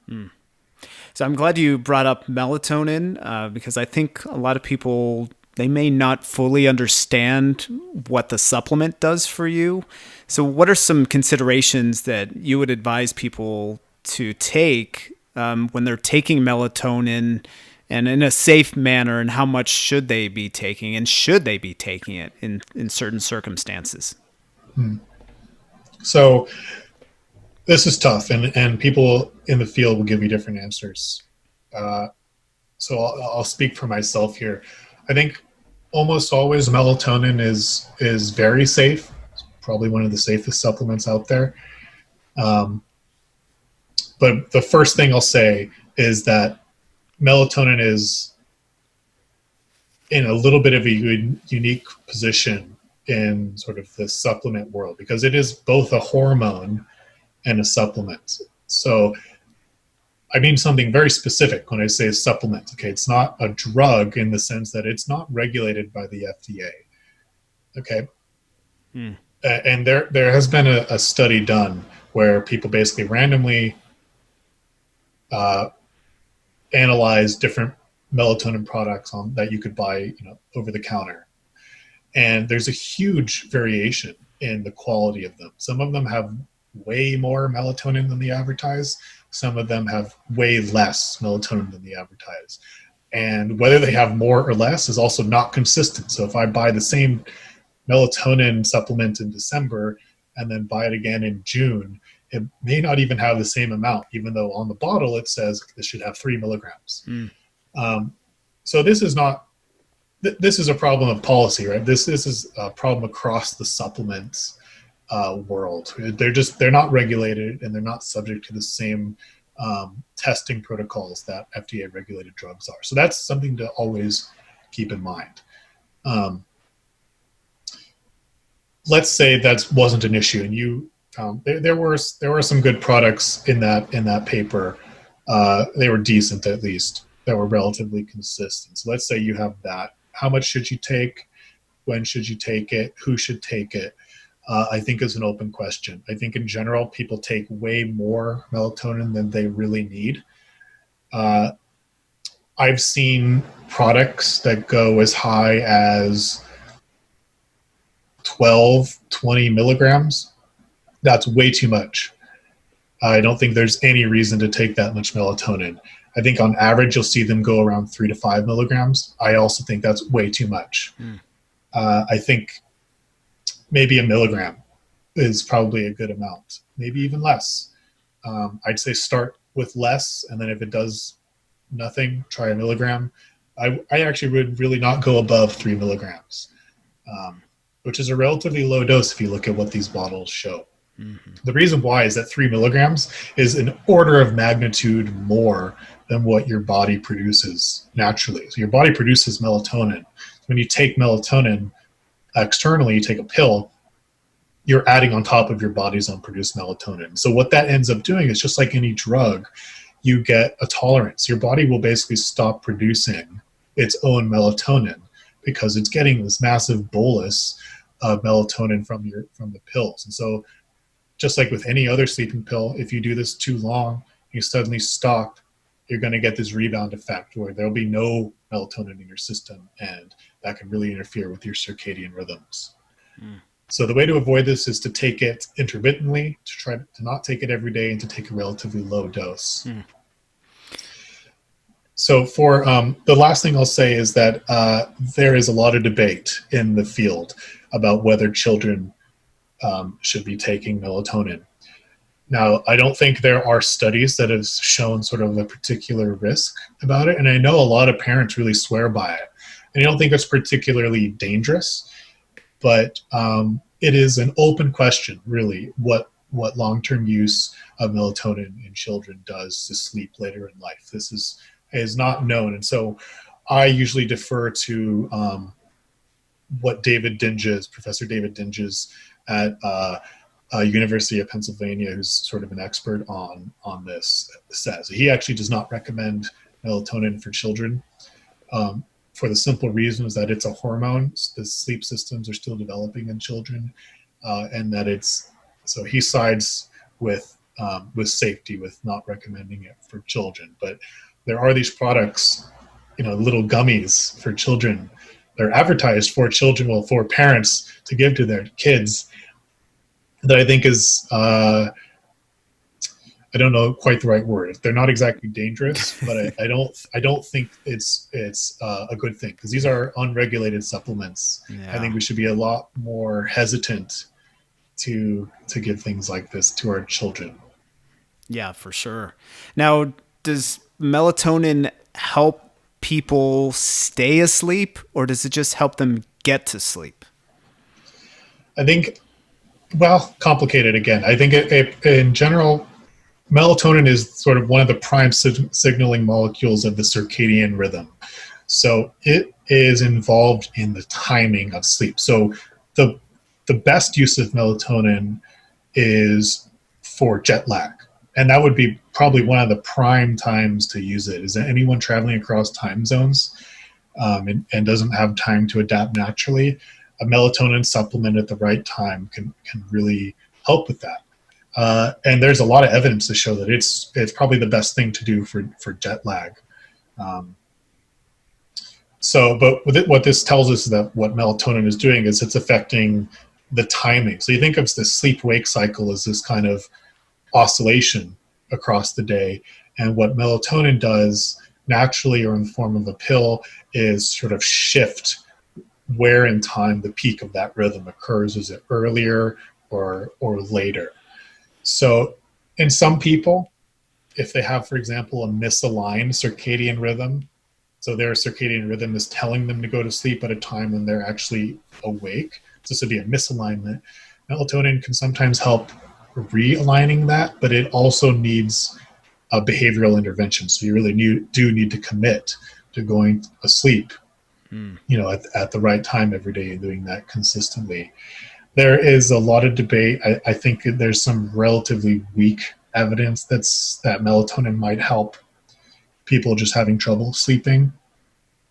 So I'm glad you brought up melatonin because I think a lot of people, they may not fully understand what the supplement does for you. So what are some considerations that you would advise people to take when they're taking melatonin, and in a safe manner, and how much should they be taking, and should they be taking it in certain circumstances? So this is tough, and people in the field will give you different answers. So I'll speak for myself here. I think almost always melatonin is very safe. It's probably one of the safest supplements out there. But the first thing I'll say is that melatonin is in a little bit of a unique position in sort of the supplement world, because it is both a hormone and a supplement. So I mean something very specific when I say supplement. Okay, it's not a drug in the sense that it's not regulated by the FDA. Okay. And there has been a study done where people basically randomly analyze different melatonin products that you could buy, over the counter. And there's a huge variation in the quality of them. Some of them have way more melatonin than they advertise. Some of them have way less melatonin than they advertise. And whether they have more or less is also not consistent. So if I buy the same melatonin supplement in December and then buy it again in June, it may not even have the same amount, even though on the bottle it says this should have 3 milligrams. So this is a problem of policy, right? This is a problem across the supplements world. They're not regulated, and they're not subject to the same testing protocols that FDA regulated drugs are. So that's something to always keep in mind. Let's say that wasn't an issue, and you found there were some good products in that paper. They were decent, at least. That were relatively consistent. So let's say you have that. How much should you take? When should you take it? Who should take it? I think is an open question. I think in general, people take way more melatonin than they really need. I've seen products that go as high as 12, 20 milligrams. That's way too much. I don't think there's any reason to take that much melatonin. I think on average, you'll see them go around 3 to 5 milligrams. I also think that's way too much. I think maybe a milligram is probably a good amount, maybe even less. I'd say start with less, and then if it does nothing, try a milligram. I actually would really not go above 3 milligrams, which is a relatively low dose if you look at what these bottles show. Mm-hmm. The reason why is that 3 milligrams is an order of magnitude more than what your body produces naturally. So your body produces melatonin. When you take melatonin externally, you take a pill, you're adding on top of your body's unproduced melatonin. So what that ends up doing is just like any drug, you get a tolerance. Your body will basically stop producing its own melatonin because it's getting this massive bolus of melatonin from the pills. And so just like with any other sleeping pill, if you do this too long, you suddenly stop, you're going to get this rebound effect where there'll be no melatonin in your system, and that can really interfere with your circadian rhythms. So the way to avoid this is to take it intermittently, to try to not take it every day, and to take a relatively low dose. So for the last thing I'll say is that there is a lot of debate in the field about whether children should be taking melatonin. Now, I don't think there are studies that have shown sort of a particular risk about it, and I know a lot of parents really swear by it. And I don't think it's particularly dangerous, but it is an open question, really, what long-term use of melatonin in children does to sleep later in life. This is not known, and so I usually defer to what Professor David Dinges at University of Pennsylvania, who's sort of an expert on this, says. He actually does not recommend melatonin for children for the simple reason is that it's a hormone. The sleep systems are still developing in children, and that so he sides with safety, with not recommending it for children. But there are these products, little gummies for children. They're advertised for children, well, for parents to give to their kids, that I think is, I don't know quite the right word. They're not exactly dangerous, but I don't think it's a good thing, because these are unregulated supplements. Yeah. I think we should be a lot more hesitant to give things like this to our children. Yeah, for sure. Now, does melatonin help people stay asleep, or does it just help them get to sleep? I think, complicated again. I think in general, melatonin is sort of one of the prime signaling molecules of the circadian rhythm. So it is involved in the timing of sleep. So the best use of melatonin is for jet lag. And that would be probably one of the prime times to use it. Is that anyone traveling across time zones and doesn't have time to adapt naturally, a melatonin supplement at the right time can really help with that. And there's a lot of evidence to show that it's probably the best thing to do for jet lag. But what this tells us is that what melatonin is doing is it's affecting the timing. So you think of the sleep-wake cycle as this kind of oscillation across the day. And what melatonin does naturally, or in the form of a pill, is sort of shift where in time the peak of that rhythm occurs. Is it earlier or later? So in some people, if they have, for example, a misaligned circadian rhythm, so their circadian rhythm is telling them to go to sleep at a time when they're actually awake, so this would be a misalignment. Melatonin can sometimes help realigning that, but it also needs a behavioral intervention. So you really do need to commit to going asleep, at the right time every day and doing that consistently. There is a lot of debate. I think there's some relatively weak evidence that melatonin might help people just having trouble sleeping,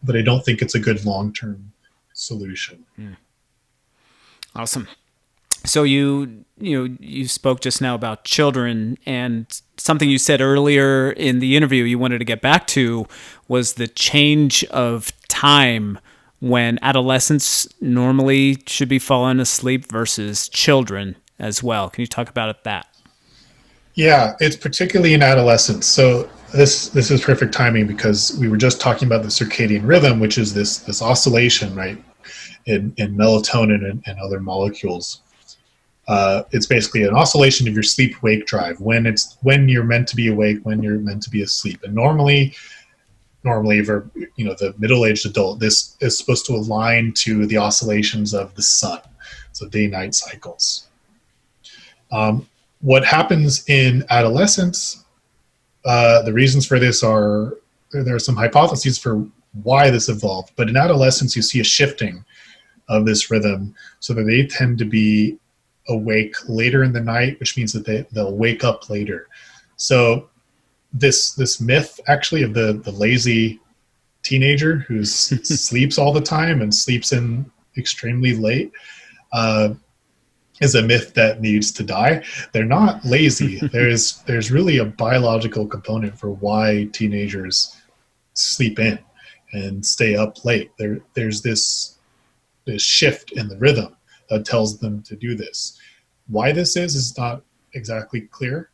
but I don't think it's a good long-term solution. Awesome. So you spoke just now about children, and something you said earlier in the interview you wanted to get back to was the change of time when adolescents normally should be falling asleep versus children as well. Can you talk about that? Yeah, it's particularly in adolescence. So this is perfect timing because we were just talking about the circadian rhythm, which is this oscillation, right, in melatonin and other molecules. It's basically an oscillation of your sleep-wake drive, when you're meant to be awake, when you're meant to be asleep. And normally for the middle-aged adult, this is supposed to align to the oscillations of the sun, so day-night cycles. What happens in adolescence? The reasons for this there are some hypotheses for why this evolved, but in adolescence you see a shifting of this rhythm so that they tend to be awake later in the night, which means that they'll wake up later. So this myth actually of the lazy teenager who sleeps all the time and sleeps in extremely late is a myth that needs to die. They're not lazy. There's really a biological component for why teenagers sleep in and stay up late. There's this shift in the rhythm that tells them to do this. Why this is not exactly clear.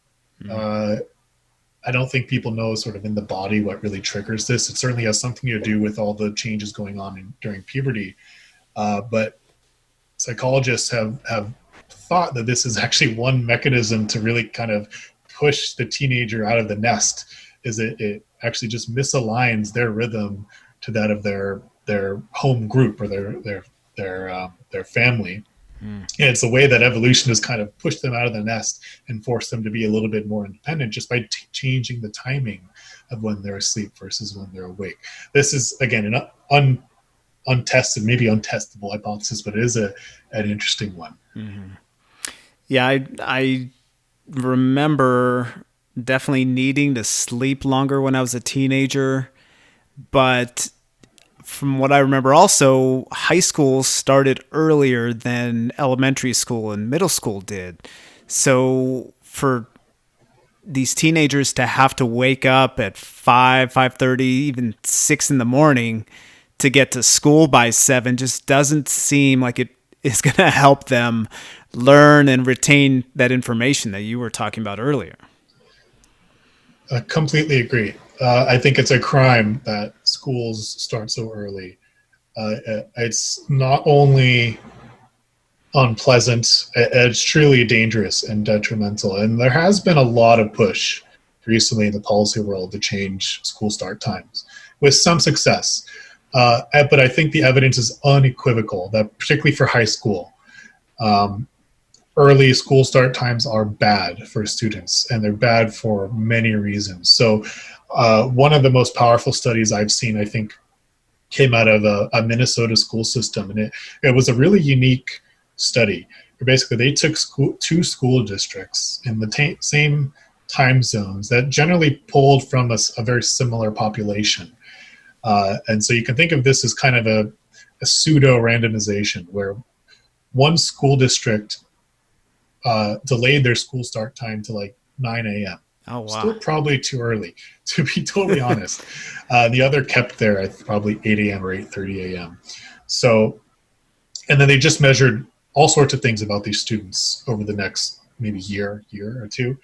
I don't think people know sort of in the body what really triggers this. It certainly has something to do with all the changes going on during puberty. But psychologists have thought that this is actually one mechanism to really kind of push the teenager out of the nest, is it actually just misaligns their rhythm to that of their home group or their family. And it's a way that evolution has kind of pushed them out of the nest and forced them to be a little bit more independent just by changing the timing of when they're asleep versus when they're awake. This is, again, an untested, maybe untestable hypothesis, but it is an interesting one. Mm-hmm. Yeah, I remember definitely needing to sleep longer when I was a teenager, but from what I remember also, high school started earlier than elementary school and middle school did. So for these teenagers to have to wake up at 5:30, even 6 in the morning to get to school by 7 just doesn't seem like it is going to help them learn and retain that information that you were talking about earlier. I completely agree. I think it's a crime that schools start so early. It's not only unpleasant, it's truly dangerous and detrimental. And there has been a lot of push recently in the policy world to change school start times with some success. But I think the evidence is unequivocal that particularly for high school, early school start times are bad for students, and they're bad for many reasons. So one of the most powerful studies I've seen, I think, came out of a Minnesota school system, and it was a really unique study. Where basically, they took two school districts in the same time zones that generally pulled from a very similar population. And so you can think of this as kind of a pseudo randomization, where one school district delayed their school start time to like 9 a.m. Oh, wow. Still probably too early, to be totally honest. The other kept there at probably 8 a.m. or 8:30 a.m. So, and then they just measured all sorts of things about these students over the next maybe year or two.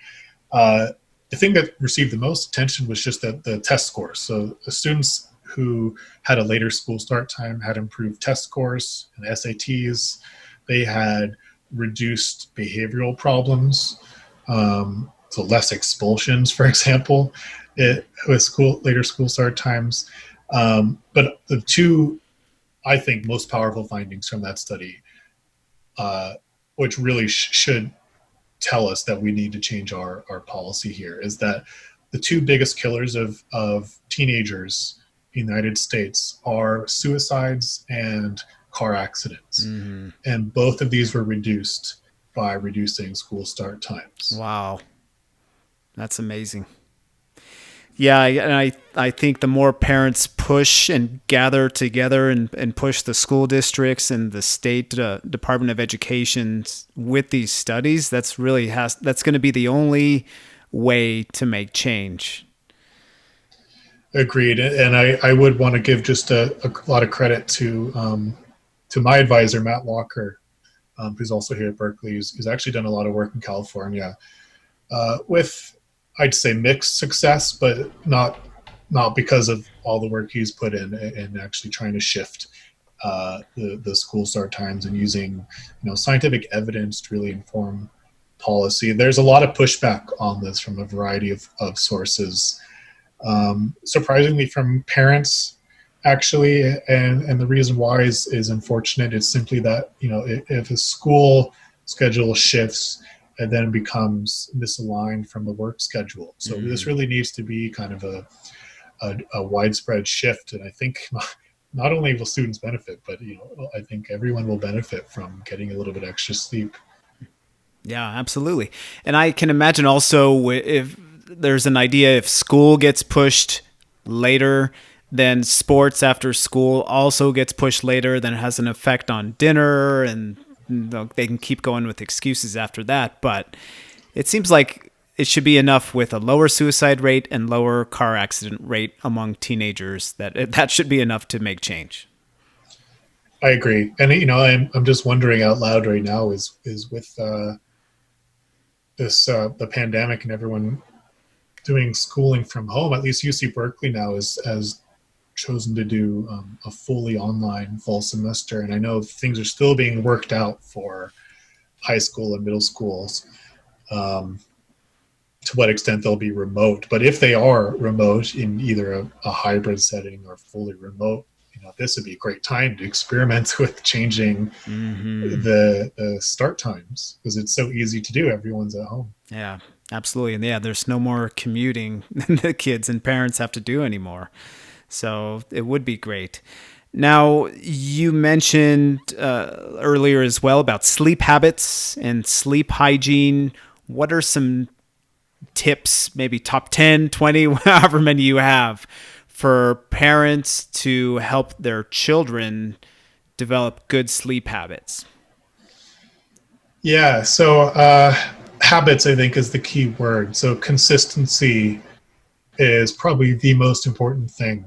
The thing that received the most attention was just the test scores. So the students who had a later school start time had improved test scores and SATs. They had reduced behavioral problems, so less expulsions, for example, with later school start times. But the two, I think, most powerful findings from that study which really should tell us that we need to change our policy here, is that the two biggest killers of teenagers in the United States are suicides and car accidents. Mm-hmm. And both of these were reduced by reducing school start times. Wow. That's amazing. Yeah, and I think the more parents push and gather together and push the school districts and the state Department of Education with these studies, that's going to be the only way to make change. Agreed. And I would want to give just a lot of credit to my advisor, Matt Walker, who's also here at Berkeley, who's actually done a lot of work in California with, I'd say, mixed success, but not because of all the work he's put in actually trying to shift the school start times and using scientific evidence to really inform policy. There's a lot of pushback on this from a variety of sources. Surprisingly from parents, actually, and the reason why is unfortunate. It's simply that if a school schedule shifts and then becomes misaligned from the work schedule, so this really needs to be kind of a widespread shift. And I think not only will students benefit, but I think everyone will benefit from getting a little bit extra sleep. Yeah, absolutely. And I can imagine also if there's an idea, if school gets pushed later, then sports after school also gets pushed later, then it has an effect on dinner, and they can keep going with excuses after that. But it seems like it should be enough with a lower suicide rate and lower car accident rate among teenagers that should be enough to make change. I agree. And I'm just wondering out loud right now is with the pandemic and everyone doing schooling from home, at least UC Berkeley now has chosen to do a fully online fall semester. And I know things are still being worked out for high school and middle schools, to what extent they'll be remote. But if they are remote in either a hybrid setting or fully remote, this would be a great time to experiment with changing the start times, because it's so easy to do. Everyone's at home. Yeah, absolutely. And yeah, there's no more commuting the kids and parents have to do anymore. So it would be great. Now, you mentioned earlier as well about sleep habits and sleep hygiene. What are some tips, maybe top 10, 20, however many you have, for parents to help their children develop good sleep habits? Yeah, so habits, I think, is the key word. So consistency is probably the most important thing.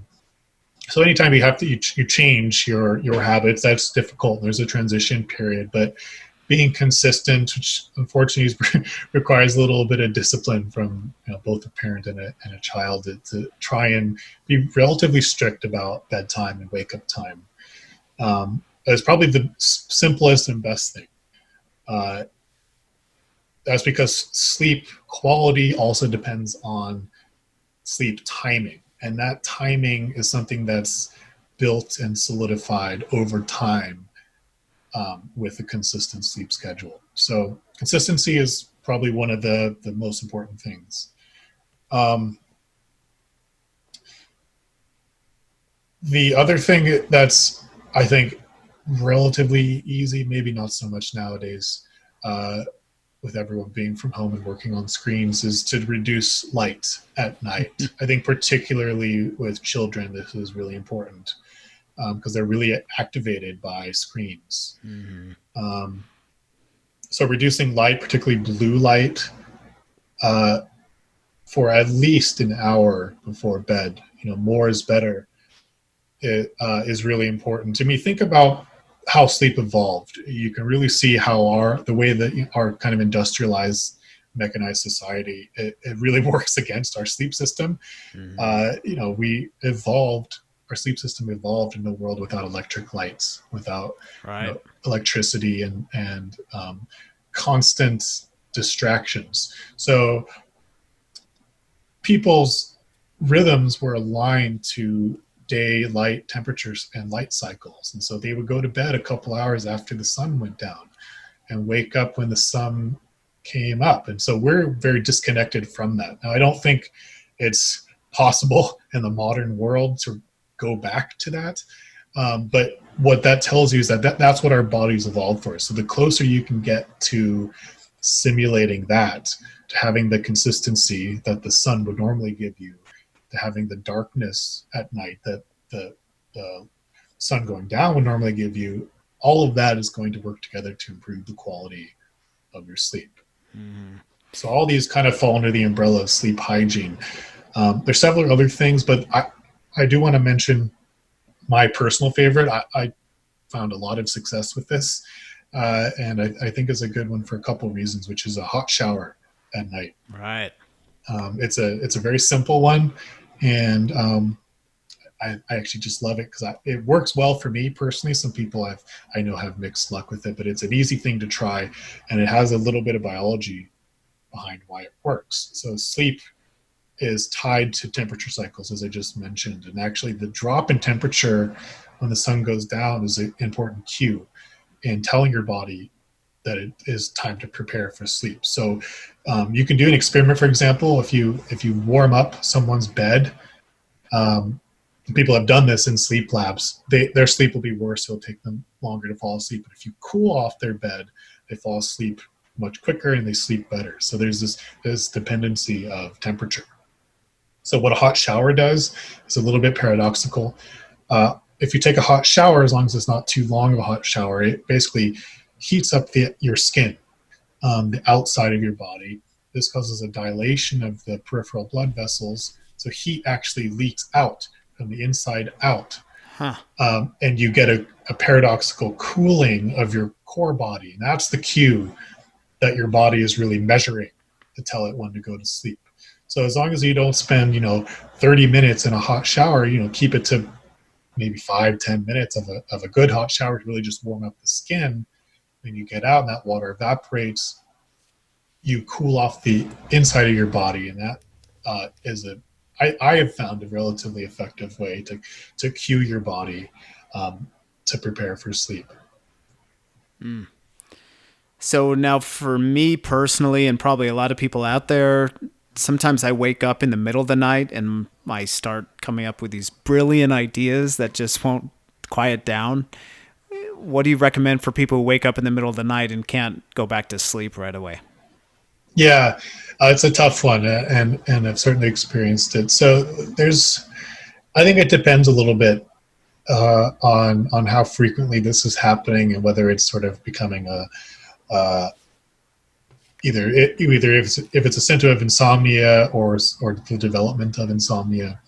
So anytime you change your habits, that's difficult. There's a transition period, but being consistent, which unfortunately requires a little bit of discipline from both a parent and a child, to try and be relatively strict about bedtime and wake up time. That's probably the simplest and best thing. That's because sleep quality also depends on sleep timing. And that timing is something that's built and solidified over time with a consistent sleep schedule. So consistency is probably one of the most important things. The other thing that's, I think, relatively easy, maybe not so much nowadays, with everyone being from home and working on screens, is to reduce light at night. I think particularly with children, this is really important because they're really activated by screens. So reducing light, particularly blue light, for at least an hour before bed, more is better, it is really important. To me, think about how sleep evolved. You can really see how the way that our kind of industrialized, mechanized society, it really works against our sleep system. Our sleep system evolved in a world without electric lights, without electricity and constant distractions. So people's rhythms were aligned to daylight temperatures and light cycles, and so they would go to bed a couple hours after the sun went down. and wake up when the sun came up. And so we're very disconnected from that. Now, I don't think it's possible in the modern world to go back to that. But what that tells you is that's what our bodies evolved for. So the closer you can get to simulating that, to having the consistency that the sun would normally give you, to having the darkness at night that the sun going down would normally give you, all of that is going to work together to improve the quality of your sleep. Mm-hmm. So all these kind of fall under the umbrella of sleep hygiene. There's several other things, but I do want to mention my personal favorite. I found a lot of success with this, and I think is a good one for a couple of reasons, which is a hot shower at night. Right. It's a very simple one, and I actually just love it because it works well for me personally. Some people I know have mixed luck with it, but it's an easy thing to try, and it has a little bit of biology behind why it works. So sleep is tied to temperature cycles, as I just mentioned, and actually the drop in temperature when the sun goes down is an important cue in telling your body that it is time to prepare for sleep. So you can do an experiment, for example, if you warm up someone's bed. People have done this in sleep labs. Their sleep will be worse. It'll take them longer to fall asleep. But if you cool off their bed, they fall asleep much quicker and they sleep better. So there's this dependency of temperature. So what a hot shower does is a little bit paradoxical. If you take a hot shower, as long as it's not too long of a hot shower, it basically heats up your skin, the outside of your body. This causes a dilation of the peripheral blood vessels. So heat actually leaks out from the inside out. Huh. And you get a paradoxical cooling of your core body. And that's the cue that your body is really measuring to tell it when to go to sleep. So as long as you don't spend, 30 minutes in a hot shower, keep it to maybe 5-10 minutes of a good hot shower to really just warm up the skin. When you get out and that water evaporates, you cool off the inside of your body. And that is I have found a relatively effective way to cue your body to prepare for sleep. Mm. So now for me personally, and probably a lot of people out there, sometimes I wake up in the middle of the night and I start coming up with these brilliant ideas that just won't quiet down. What do you recommend for people who wake up in the middle of the night and can't go back to sleep right away? Yeah, it's a tough one, and I've certainly experienced it. So I think it depends a little bit on how frequently this is happening and whether it's sort of becoming either if it's a symptom of insomnia or the development of insomnia.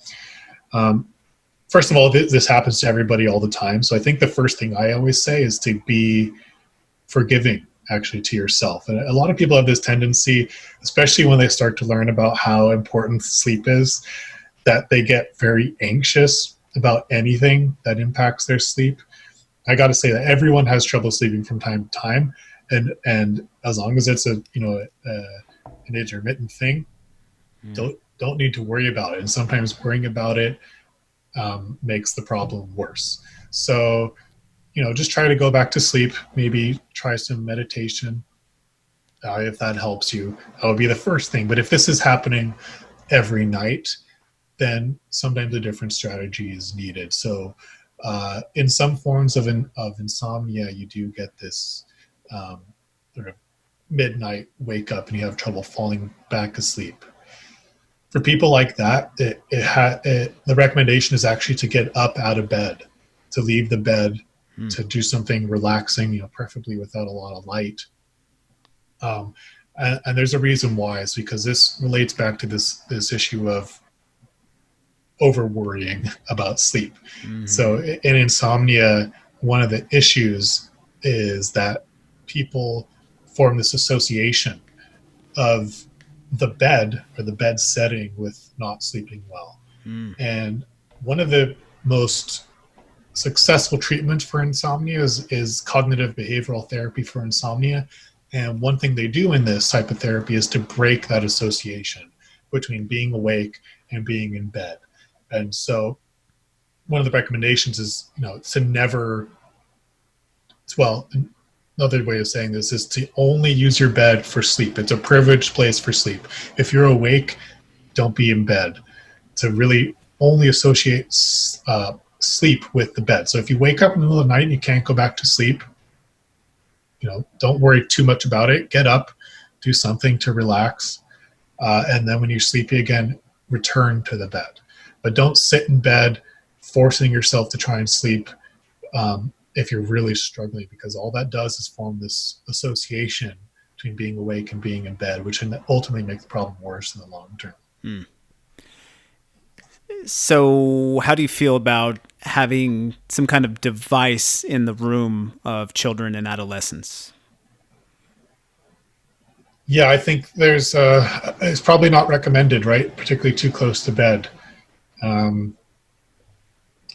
First of all, this happens to everybody all the time. So I think the first thing I always say is to be forgiving, actually, to yourself. And a lot of people have this tendency, especially when they start to learn about how important sleep is, that they get very anxious about anything that impacts their sleep. I got to say that everyone has trouble sleeping from time to time. And as long as it's an intermittent thing, don't need to worry about it. And sometimes worrying about it makes the problem worse. So, just try to go back to sleep. Maybe try some meditation if that helps you. That would be the first thing. But if this is happening every night, then sometimes a different strategy is needed. So in some forms of insomnia, you do get this sort of midnight wake up and you have trouble falling back asleep. For people like that, the recommendation is actually to get up out of bed, to leave the bed, to do something relaxing, preferably without a lot of light. And there's a reason why. It's because this relates back to this issue of over worrying about sleep. Mm-hmm. So in insomnia, one of the issues is that people form this association of the bed or the bed setting with not sleeping well. And one of the most successful treatments for insomnia is cognitive behavioral therapy for insomnia. And one thing they do in this type of therapy is to break that association between being awake and being in bed. And so one of the recommendations is, to never, another way of saying this is to only use your bed for sleep. It's a privileged place for sleep. If you're awake, don't be in bed. To really only associate sleep with the bed. So if you wake up in the middle of the night and you can't go back to sleep, don't worry too much about it. Get up, do something to relax, and then when you're sleepy again, return to the bed. But don't sit in bed forcing yourself to try and sleep if you're really struggling, because all that does is form this association between being awake and being in bed, which ultimately makes the problem worse in the long term. Hmm. So how do you feel about having some kind of device in the room of children and adolescents? Yeah, I think it's probably not recommended, right? Particularly too close to bed. I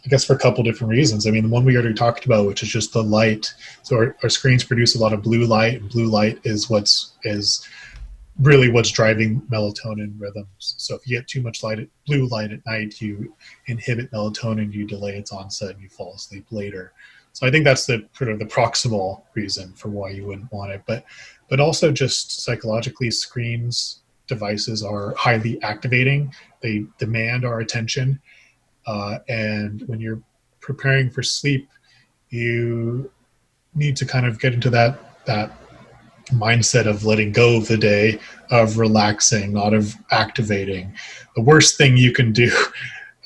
guess for a couple different reasons. I mean, the one we already talked about, which is just the light. So our screens produce a lot of blue light, and blue light is really what's driving melatonin rhythms. So if you get too much blue light at night, you inhibit melatonin, you delay its onset, and you fall asleep later. So I think that's the sort of the proximal reason for why you wouldn't want it. But also just psychologically, devices are highly activating. They demand our attention. And when you're preparing for sleep, you need to kind of get into that mindset of letting go of the day, of relaxing, not of activating. The worst thing you can do,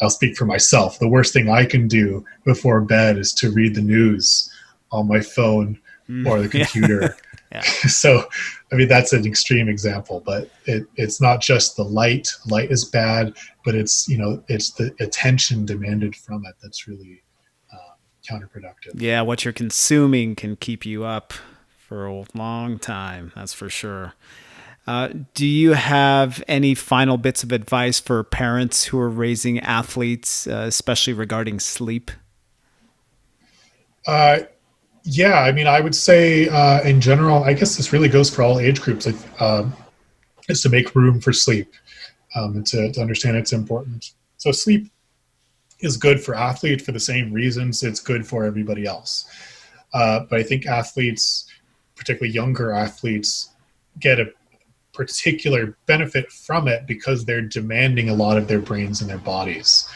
I'll speak for myself, the worst thing I can do before bed is to read the news on my phone or the computer. Yeah. So, I mean, that's an extreme example, but it's not just the light. Light is bad, but it's the attention demanded from it that's really counterproductive. Yeah, what you're consuming can keep you up for a long time, that's for sure. Do you have any final bits of advice for parents who are raising athletes, especially regarding sleep? Yeah, I mean, I would say in general, I guess this really goes for all age groups, is to make room for sleep and to understand its importance. So sleep is good for athletes for the same reasons it's good for everybody else. But I think athletes, particularly younger athletes, get a particular benefit from it because they're demanding a lot of their brains and their bodies.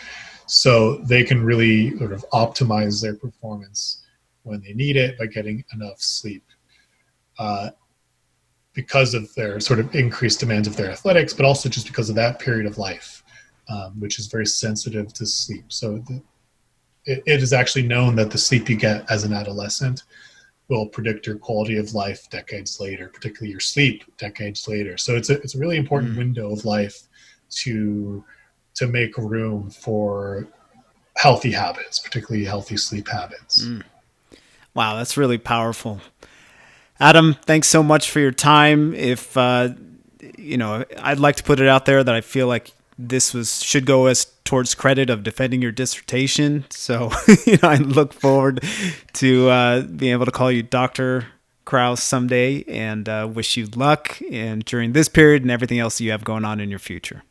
So they can really sort of optimize their performance when they need it by getting enough sleep because of their sort of increased demands of their athletics, but also just because of that period of life, which is very sensitive to sleep. So it is actually known that the sleep you get as an adolescent will predict your quality of life decades later, particularly your sleep decades later. So it's a really important window of life to make room for healthy habits, particularly healthy sleep habits. Wow, that's really powerful. Adam, thanks so much for your time. If I'd like to put it out there that I feel like this should go as towards credit of defending your dissertation. So I look forward to being able to call you Dr. Krause someday, and wish you luck and during this period and everything else you have going on in your future.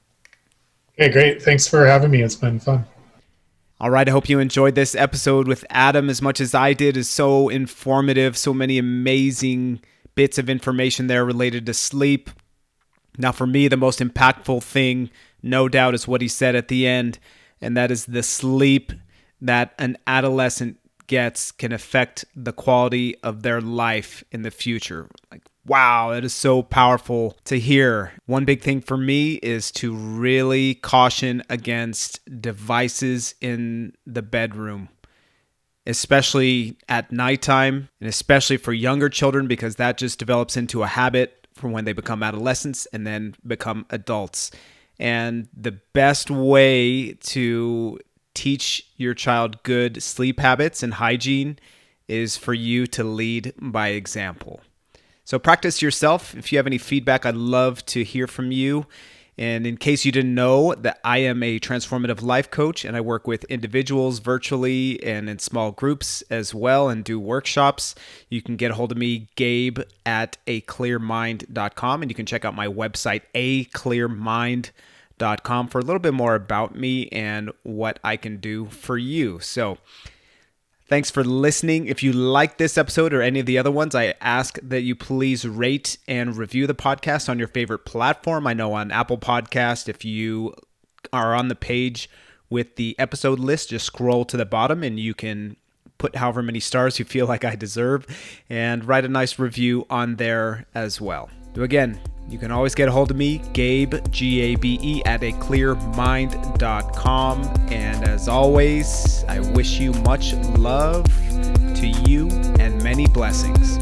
Okay, great. Thanks for having me. It's been fun. All right, I hope you enjoyed this episode with Adam as much as I did. It's so informative, so many amazing bits of information there related to sleep. Now, for me, the most impactful thing, no doubt, is what he said at the end, and that is the sleep that an adolescent gets can affect the quality of their life in the future. Like, wow, that is so powerful to hear. One big thing for me is to really caution against devices in the bedroom, especially at nighttime, and especially for younger children, because that just develops into a habit for when they become adolescents and then become adults. And the best way to teach your child good sleep habits and hygiene is for you to lead by example. So practice yourself. If you have any feedback, I'd love to hear from you. And in case you didn't know, that I am a transformative life coach, and I work with individuals virtually and in small groups as well, and do workshops. You can get a hold of me, Gabe at aclearmind.com, and you can check out my website, aclearmind.com, for a little bit more about me and what I can do for you. So Thanks for listening. If you like this episode or any of the other ones, I ask that you please rate and review the podcast on your favorite platform. I know on Apple Podcast, if you are on the page with the episode list, just scroll to the bottom and you can put however many stars you feel like I deserve and write a nice review on there as well. So again, you can always get a hold of me, Gabe, Gabe, at aclearmind.com. And as always, I wish you much love to you and many blessings.